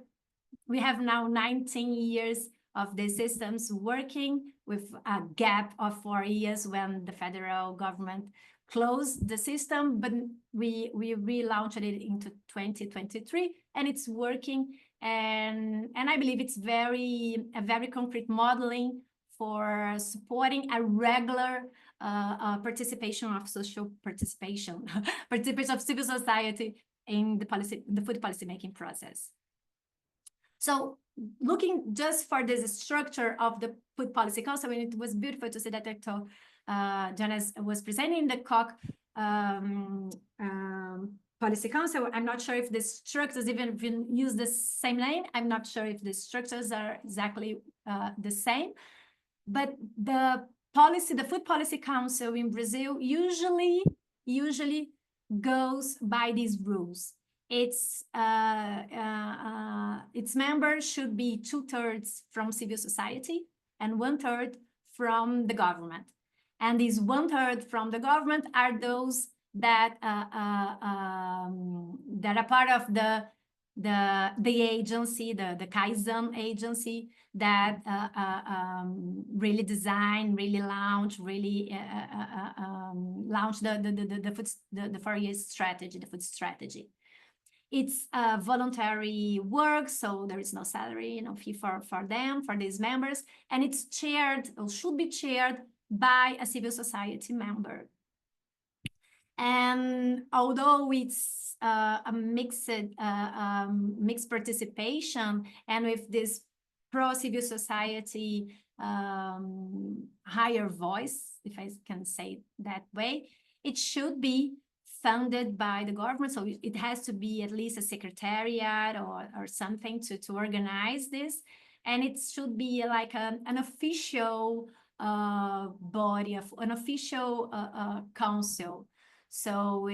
we have now 19 years of the systems working with a gap of 4 years when the federal government closed the system, but we relaunched it into 2023, and it's working. And I believe it's a very concrete modeling for supporting a regular participation of social participation, participation of civil society in the food policy making process. So looking just for this structure of the Food Policy Council, and it was beautiful to see that Dr. Janas was presenting the Cork Policy Council. I'm not sure if the structures even use the same name. I'm not sure if the structures are exactly the same, but the Food Policy Council in Brazil usually goes by these rules. Its members should be 2/3 from civil society and 1/3 from the government. And these 1/3 from the government are those that that are part of the agency, the Kaizen agency that really design, really launch, really launch the 4-year strategy, the food strategy. It's voluntary work, so there is no salary, no fee for them, for these members, and it's chaired or should be chaired by a civil society member. And although it's a mixed participation, and with this pro-civil society higher voice, if I can say it that way, it should be funded by the government. So it has to be at least a secretariat or something to organize this. And it should be like an official body, of an official council. So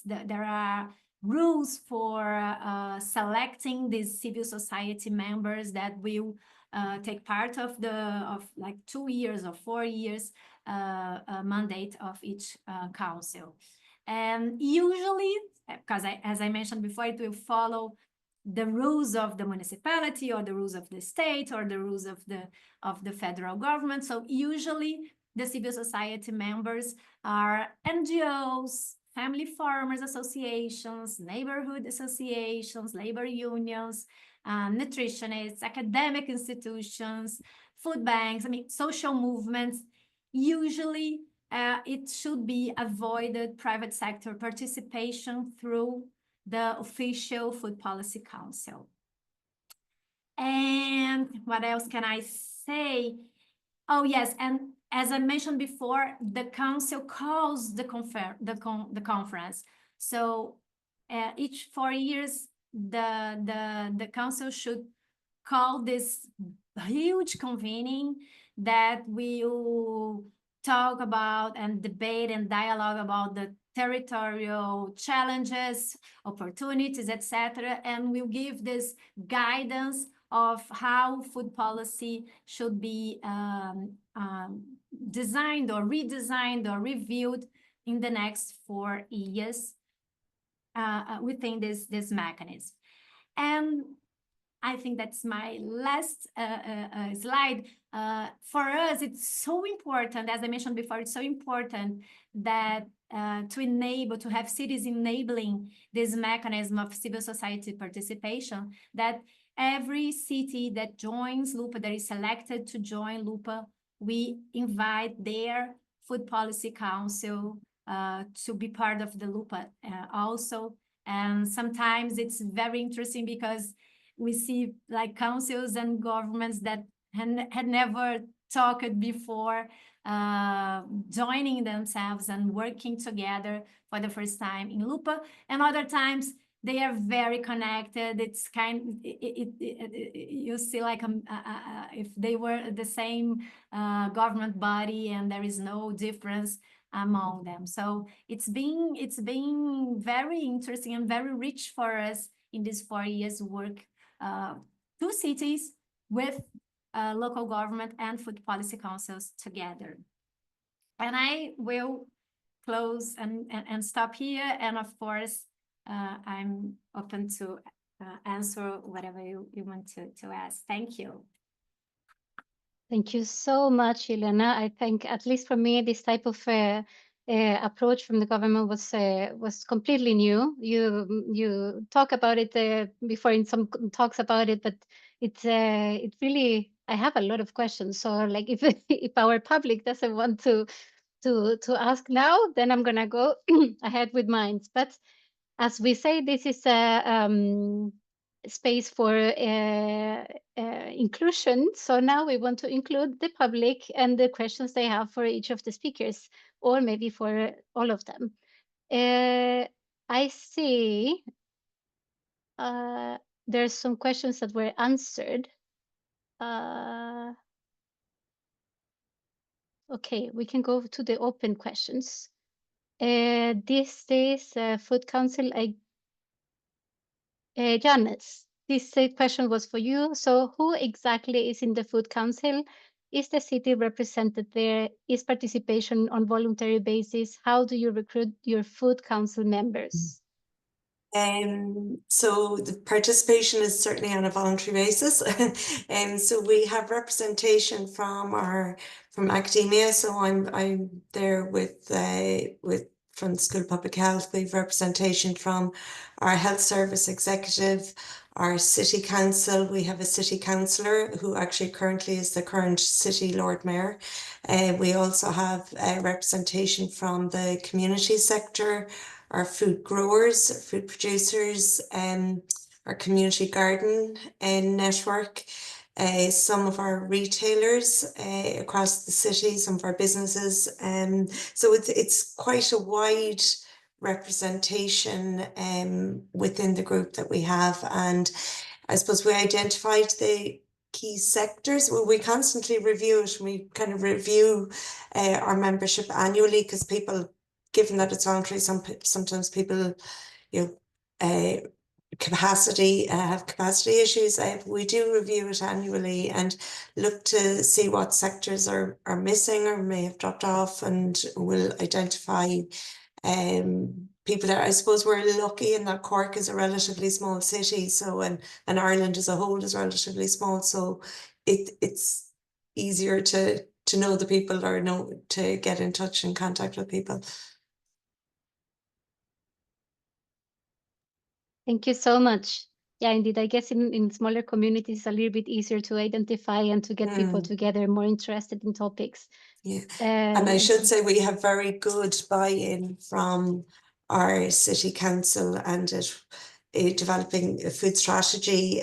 there are rules for selecting these civil society members that will take part of like 2 years or 4 years mandate of each council. And usually, because as I mentioned before, it will follow the rules of the municipality or the rules of the state or the rules of the federal government. So usually the civil society members are NGOs, family farmers associations, neighborhood associations, labor unions, nutritionists, academic institutions, food banks, I mean, social movements. Usually it should be avoided private sector participation through the official Food Policy Council. And what else can I say? Oh, yes, and as I mentioned before, the council calls the conference. So each 4 years, the council should call this huge convening that will talk about and debate and dialogue about the territorial challenges, opportunities, etc. And we'll give this guidance of how food policy should be designed or redesigned or reviewed in the next 4 years within this mechanism. And I think that's my last slide. For us, it's so important, as I mentioned before, it's so important that to have cities enabling this mechanism of civil society participation, that every city that joins LUPA, that is selected to join LUPA, we invite their Food Policy Council to be part of the LUPA also. And sometimes it's very interesting because we see like councils and governments that had never talked before joining themselves and working together for the first time in LUPA. And other times they are very connected. It's you see like if they were the same government body and there is no difference among them. So it's been very interesting and very rich for us in these 4 years work. 2 cities with local government and food policy councils together. And I will close and stop here. And of course, I'm open to answer whatever you want to ask. Thank you. Thank you so much, Juliana. I think, at least for me, this type of approach from the government was completely new. You talk about it before in some talks about it, but it really, I have a lot of questions. So like if if our public doesn't want to ask now, then I'm gonna go ahead with mine. But as we say, this is a space for inclusion. So now we want to include the public and the questions they have for each of the speakers, or maybe for all of them. I see there's some questions that were answered. Okay, we can go to the open questions. This is Food Council. Janas, this question was for you. So who exactly is in the Food Council? Is the city represented there? Is participation on voluntary basis? How do you recruit your Food Council members? So the participation is certainly on a voluntary basis. So we have representation from academia. So I'm there with from the School of Public Health. We've representation from our health service executive, our city council. We have a city councillor who actually currently is the current city Lord Mayor. We also have representation from the community sector, our food growers, food producers, our community garden network, some of our retailers across the city, some of our businesses. So it's quite a wide representation within the group that we have. And I suppose we identified the key sectors. Well, we constantly review it. We kind of review our membership annually, because people, given that it's voluntary, sometimes people, have capacity issues. We do review it annually and look to see what sectors are missing or may have dropped off, and we'll identify people that, I suppose we're lucky in that Cork is a relatively small city, so and Ireland as a whole is relatively small, so it's easier to know the people, or to get in touch and contact with people. Thank you so much. Yeah, indeed. I guess in smaller communities, it's a little bit easier to identify and to get people together more interested in topics. Yeah, and I should say we have very good buy-in from our city council, and developing a food strategy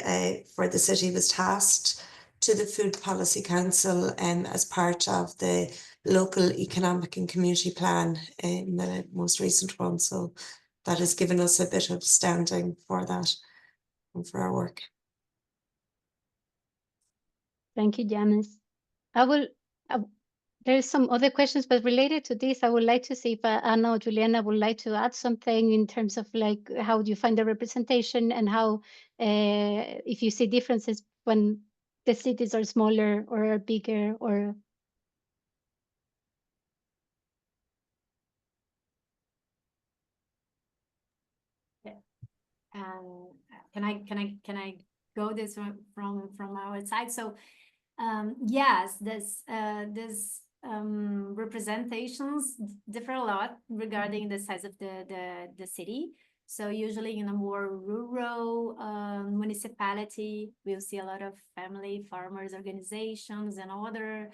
for the city was tasked to the Food Policy Council as part of the local economic and community plan in the most recent one. So that has given us a bit of standing for that and for our work. Thank you, Janas. There's some other questions, but related to this, I would like to see if Anna or Juliana would like to add something in terms of like, how do you find the representation, and how, if you see differences when the cities are smaller or are bigger, or... Can I go this from our side? So yes, this representations differ a lot regarding the size of the city. So usually in a more rural municipality, we'll see a lot of family farmers organizations and other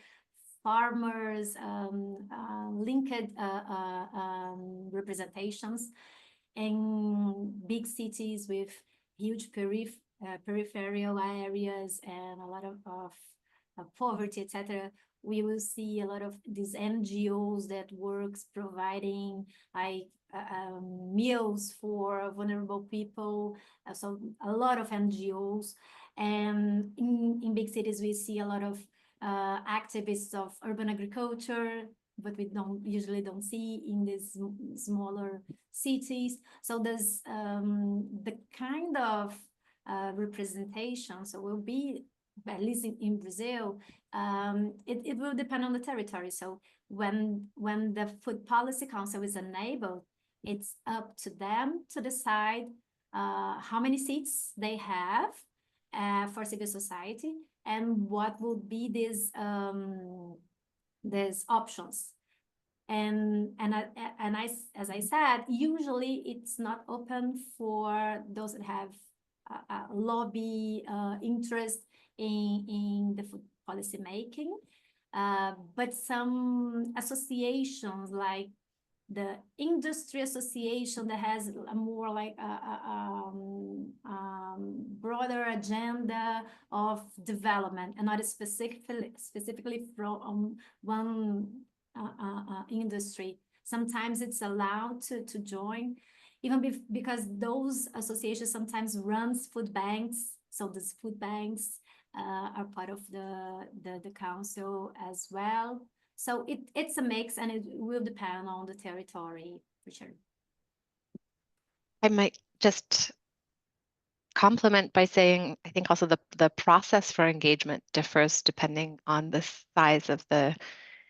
farmers linked representations. In big cities with huge peripheral areas and a lot of poverty, etc., we will see a lot of these NGOs that works providing meals for vulnerable people. So a lot of NGOs. And in big cities, we see a lot of activists of urban agriculture, but we usually don't see in these smaller cities. So there's the kind of representation, so will be, at least in Brazil, it will depend on the territory. So when the Food Policy Council is enabled, it's up to them to decide how many seats they have for civil society, and what will be these options. As I said, usually it's not open for those that have lobby interest in the food policy making. But some associations like the industry association that has a more like broader agenda of development and not specifically from one industry. Sometimes it's allowed to join, even because those associations sometimes runs food banks. So these food banks are part of the council as well. So it's a mix, and it will depend on the territory for sure. I might just complement by saying, I think also the process for engagement differs depending on the size of the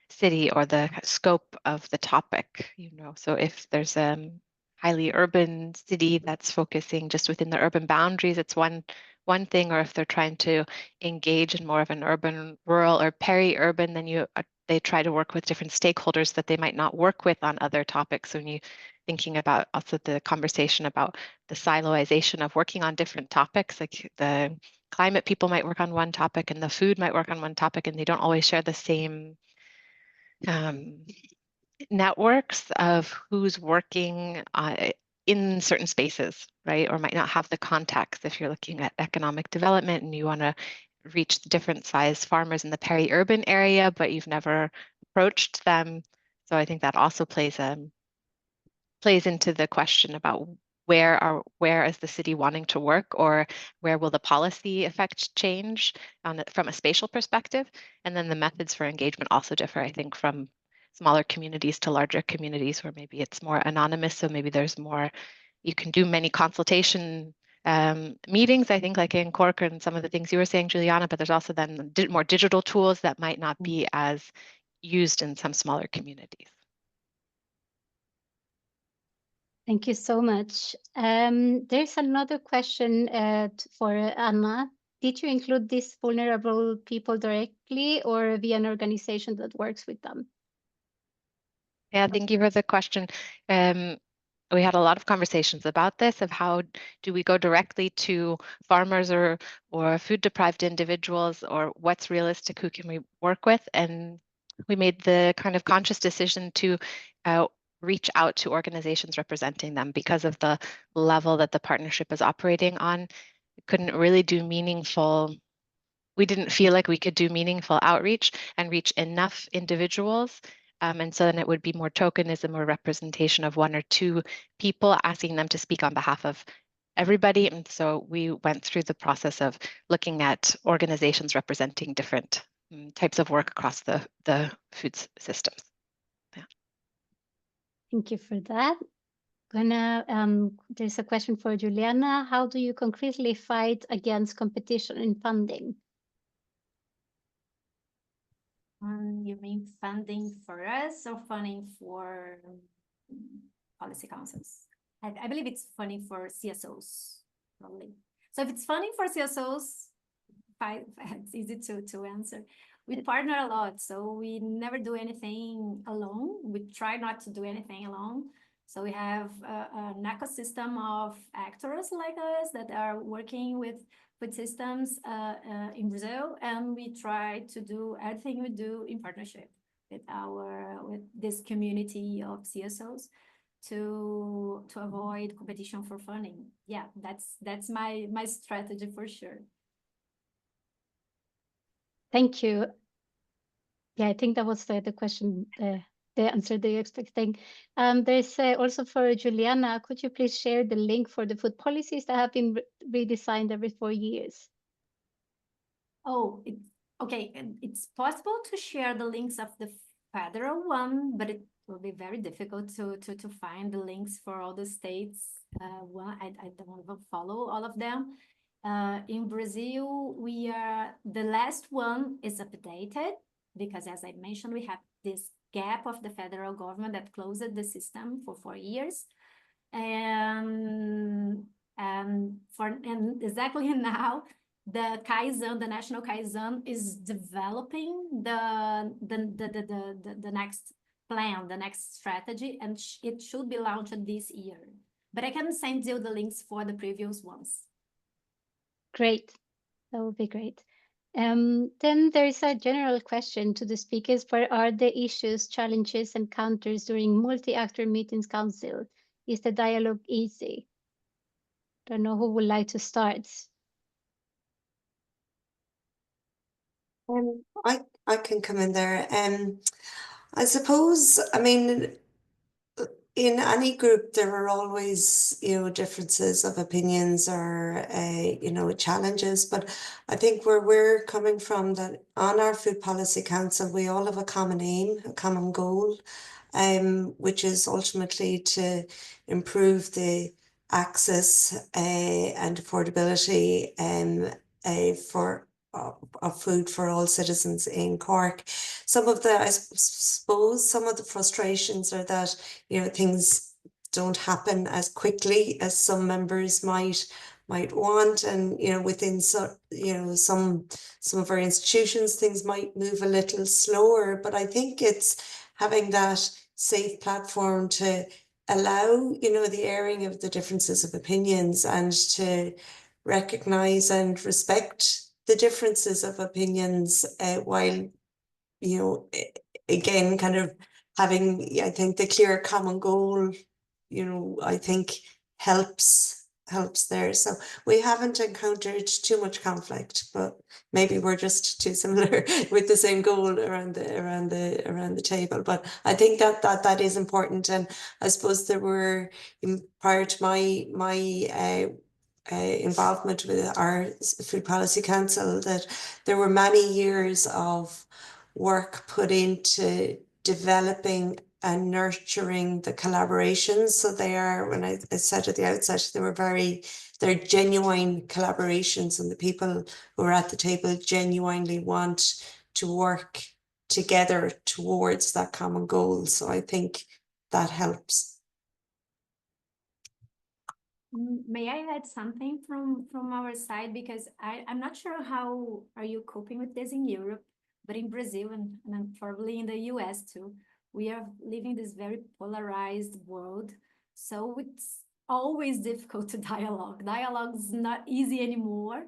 city or the scope of the topic, you know. So if there's a highly urban city that's focusing just within the urban boundaries, it's one thing, or if they're trying to engage in more of an urban, rural, or peri-urban, then they try to work with different stakeholders that they might not work with on other topics. So when you thinking about also the conversation about the siloization of working on different topics, like the climate people might work on one topic and the food might work on one topic, and they don't always share the same networks of who's working in certain spaces, right? Or might not have the contacts if you're looking at economic development and you want to reach the different size farmers in the peri-urban area, but you've never approached them. So I think that also plays into the question about where is the city wanting to work, or where will the policy effect change from a spatial perspective. And then the methods for engagement also differ, I think, from smaller communities to larger communities where maybe it's more anonymous. So maybe there's more, you can do many consultation meetings, I think, like in Cork and some of the things you were saying, Juliana, but there's also then more digital tools that might not be as used in some smaller communities. Thank you so much. There's another question for Anna. Did you include these vulnerable people directly or via an organization that works with them? Yeah, thank you for the question. We had a lot of conversations about this, of how do we go directly to farmers or food deprived individuals, or what's realistic, who can we work with? And we made the kind of conscious decision to reach out to organizations representing them because of the level that the partnership is operating on. We couldn't really do we didn't feel like we could do meaningful outreach and reach enough individuals. And so then it would be more tokenism or representation of one or two people, asking them to speak on behalf of everybody. And so we went through the process of looking at organizations representing different types of work across the food systems. Yeah. Thank you for that. There's a question for Juliana. How do you concretely fight against competition in funding? You mean funding for us or funding for policy councils? I believe it's funding for CSOs, probably. So if it's funding for CSOs, it's easy to answer. We partner a lot, so we never do anything alone. We try not to do anything alone. So we have an ecosystem of actors like us that are working with food systems in Brazil, and we try to do everything we do in partnership with this community of CSOs to avoid competition for funding. Yeah, that's my strategy for sure. Thank you. Yeah, I think that was the question, the answer that you're expecting. There's also for Juliana, could you please share the link for the food policies that have been redesigned every 4 years? Oh, okay. It's possible to share the links of the federal one, but it will be very difficult to find the links for all the states. I don't even follow all of them. In Brazil, the last one is updated because, as I mentioned, we have this gap of the federal government that closed the system for 4 years. And exactly now, the Kaizen, the national Kaizen, is developing the next plan the next strategy, and it should be launched this year. But I can send you the links for the previous ones. Great. That would be great. Then there is a general question to the speakers. What are the issues, challenges, and counters during multi-actor meetings council? Is the dialogue easy? Don't know who would like to start. I can come in there. I suppose, I mean, in any group, there are always, differences of opinions or, challenges. But I think where we're coming from, that on our Food Policy Council, we all have a common aim, a common goal, which is ultimately to improve the access and affordability for of food for all citizens in Cork. Some of the, I suppose, some of the frustrations are that, things don't happen as quickly as some members might want, and within some of our institutions things might move a little slower. But I think it's having that safe platform to allow the airing of the differences of opinions, and to recognize and respect the differences of opinions, while again kind of having, I think, the clear common goal, I think helps there. So we haven't encountered too much conflict, but maybe we're just too similar with the same goal around the table. But I think that is important. And I suppose there were, prior to my involvement with our Food Policy Council, that there were many years of work put into developing and nurturing the collaborations. So they are, when I said at the outset, they're genuine collaborations, and the people who are at the table genuinely want to work together towards that common goal. So I think that helps. May I add something from our side? Because I'm not sure how are you coping with this in Europe, but in Brazil and probably in the US too, we are living this very polarized world. So it's always difficult to dialogue. Dialogue is not easy anymore.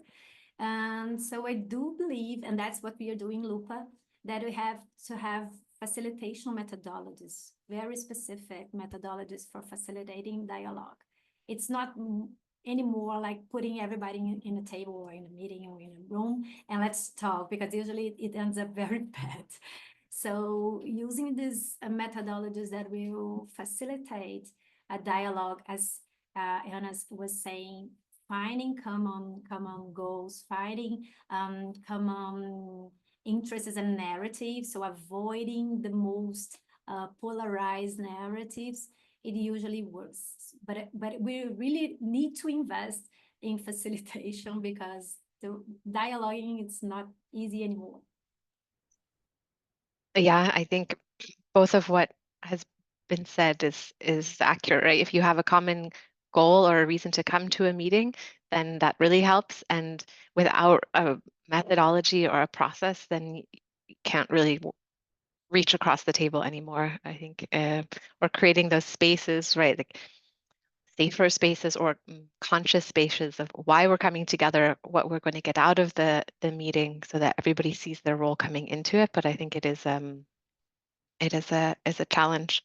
And so I do believe, and that's what we are doing, Lupa, that we have to have facilitation methodologies, very specific methodologies for facilitating dialogue. It's not anymore like putting everybody in a table or in a meeting or in a room and let's talk, because usually it ends up very bad. So using these methodologies that will facilitate a dialogue, as Janas was saying, finding common goals, finding common interests and narratives, so avoiding the most polarized narratives, it usually works. But we really need to invest in facilitation, because the dialoguing, it's not easy anymore. Yeah, I think both of what has been said is accurate, right? If you have a common goal or a reason to come to a meeting, then that really helps. And without a methodology or a process, then you can't really reach across the table anymore, I think. Or creating those spaces, right? Like safer spaces or conscious spaces of why we're coming together, what we're going to get out of the meeting, so that everybody sees their role coming into it. But I think it is a challenge.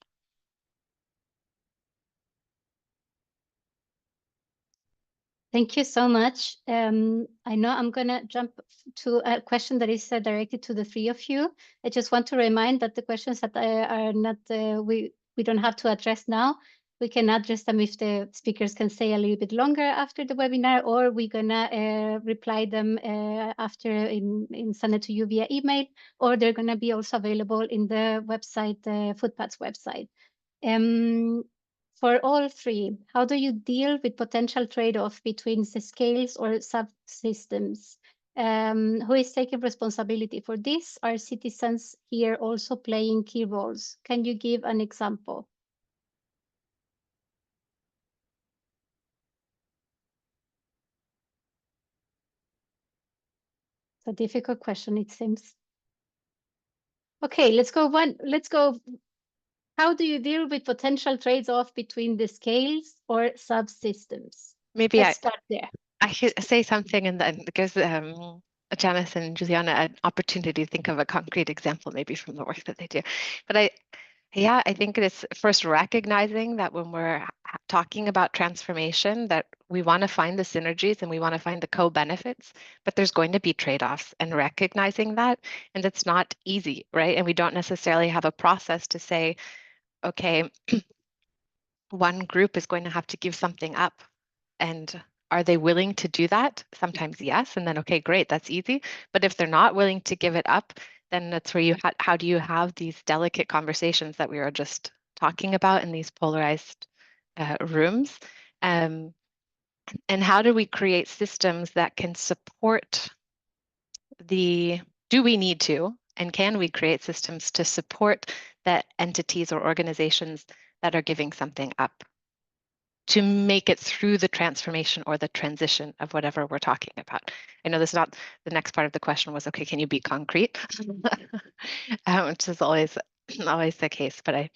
Thank you so much. I know I'm going to jump to a question that is directed to the three of you. I just want to remind that the questions that are not, we don't have to address now. We can address them if the speakers can stay a little bit longer after the webinar, or we're going to reply them after send it to you via email, or they're going to be also available in the website, the FOODPathS website. For all three, how do you deal with potential trade-off between the scales or subsystems? Who is taking responsibility for this? Are citizens here also playing key roles? Can you give an example? It's a difficult question, it seems. Okay, let's go how do you deal with potential trade-off between the scales or subsystems? Maybe Let's start there. I should say something, and then it gives Janas and Juliana an opportunity to think of a concrete example, maybe from the work that they do. But I think it's first recognizing that when we're talking about transformation, that we want to find the synergies and we want to find the co-benefits, but there's going to be trade-offs, and recognizing that, and it's not easy, right? And we don't necessarily have a process to say, okay, one group is going to have to give something up, and are they willing to do that? Sometimes yes, and then okay, great, that's easy. But if they're not willing to give it up, then that's where you how do you have these delicate conversations that we were just talking about in these polarized rooms? And how do we create systems that can support do we need to, and can we create systems to support the entities or organizations that are giving something up, to make it through the transformation or the transition of whatever we're talking about? I know this is not the next part of the question was, okay, can you be concrete? Which is always the case, but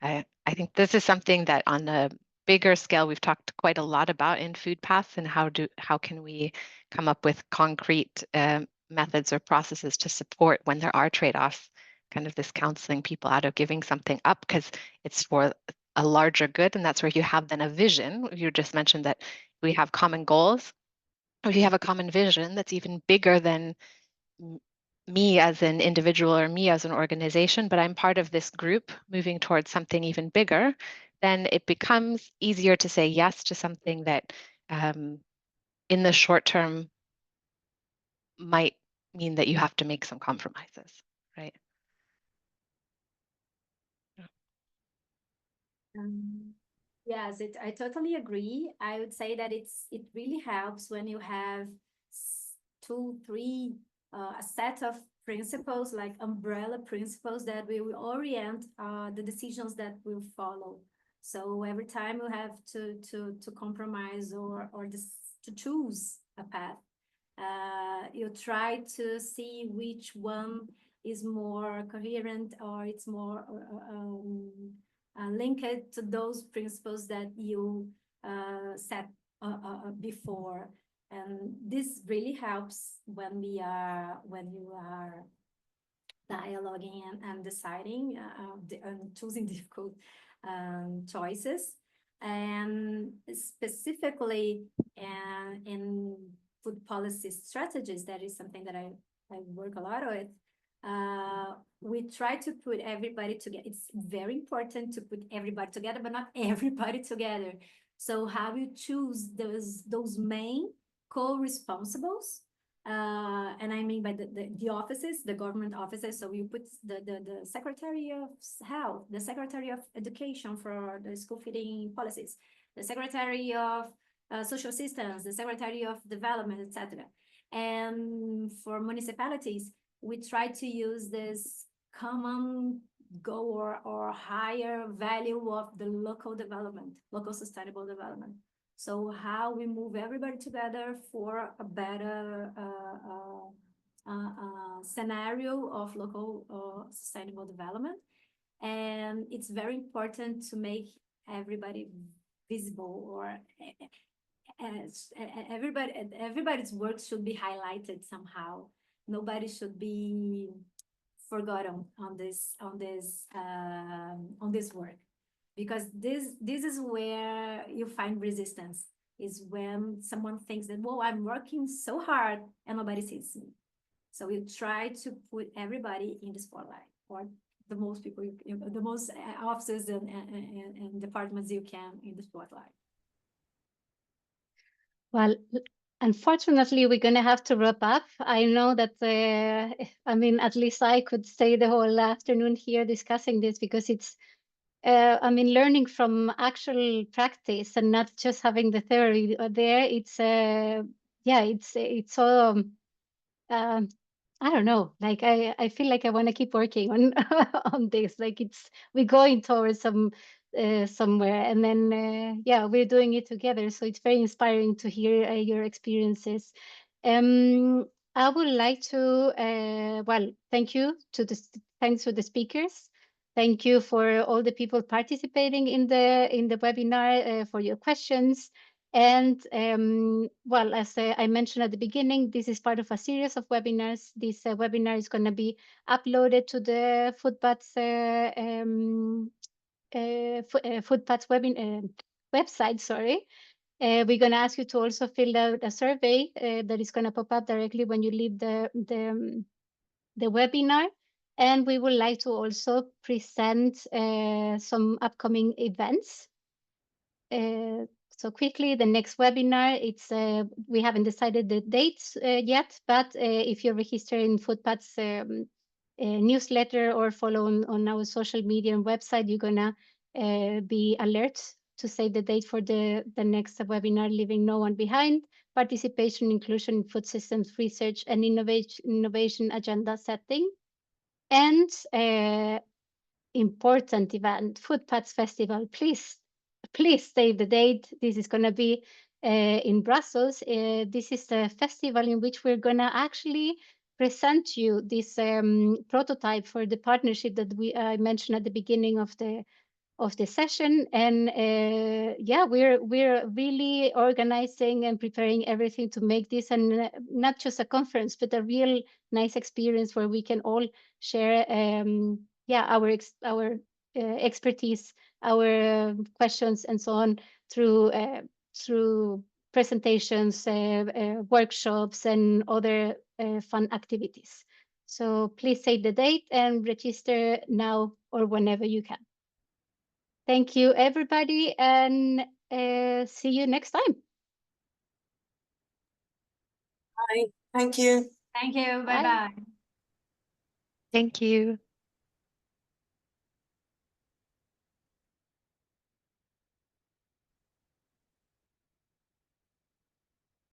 I think this is something that on the bigger scale we've talked quite a lot about in FOODPathS, and how can we come up with concrete methods or processes to support when there are trade-offs, kind of this counseling people out of giving something up because it's for a larger good. And that's where you have then a vision. You just mentioned that we have common goals, or you have a common vision that's even bigger than me as an individual or me as an organization, but I'm part of this group moving towards something even bigger, then it becomes easier to say yes to something that in the short term might mean that you have to make some compromises, right? Yes, I totally agree. I would say that it really helps when you have 2, 3, a set of principles, like umbrella principles that will orient the decisions that will follow. So every time you have to compromise or to choose a path, you try to see which one is more coherent, or it's more linked to those principles that you set before. And this really helps when you are dialoguing and deciding and choosing difficult choices. And specifically in food policy strategies, that is something that I work a lot with. We try to put everybody together. It's very important to put everybody together, but not everybody together. So how you choose those main co-responsibles, and I mean by the offices, the government offices. So you put the Secretary of Health, the Secretary of Education for the school feeding policies, the Secretary of Social Systems, the Secretary of Development, etc. And for municipalities, we try to use this common goal or higher value of the local development, local sustainable development. So how we move everybody together for a better scenario of local sustainable development. And it's very important to make everybody visible, or everybody's work should be highlighted somehow. Nobody should be forgotten on this work, because this is where you find resistance, is when someone thinks that, whoa, I'm working so hard and nobody sees me. So you try to put everybody in the spotlight, or the most people, the most offices and departments you can in the spotlight. Well, unfortunately, we're going to have to wrap up. I know that, I mean, at least I could stay the whole afternoon here discussing this, because it's, I mean, learning from actual practice and not just having the theory there. It's, yeah, it's so, I don't know, like I feel like I want to keep working on on this. Like we're going towards somewhere, and then yeah, we're doing it together. So it's very inspiring to hear your experiences. I would like to well, thanks to the speakers. Thank you for all the people participating in the webinar, for your questions. And well, as I mentioned at the beginning, this is part of a series of webinars. This webinar is going to be uploaded to the FOODPathS FOODPathS website. Sorry. We're going to ask you to also fill out a survey that is going to pop up directly when you leave the webinar. And we would like to also present some upcoming events. So quickly, the next webinar, it's we haven't decided the dates yet, but if you're registered in FOODPathS newsletter or follow on our social media and website, you're gonna be alert to save the date for the next webinar, Leaving No One Behind, Participation, Inclusion in Food Systems Research and Innovation Agenda Setting. And important event, FOODPathS Festival. Please save the date. This is going to be in Brussels. This is the festival in which we're going to actually present you this prototype for the partnership that I mentioned at the beginning of the session. And yeah, we're really organizing and preparing everything to make this and not just a conference, but a real nice experience where we can all share yeah, our expertise, our questions and so on through presentations, workshops and other fun activities. So please save the date and register now or whenever you can. Thank you, everybody, and see you next time. Bye. Thank you. Thank you. Bye. Bye-bye. Thank you.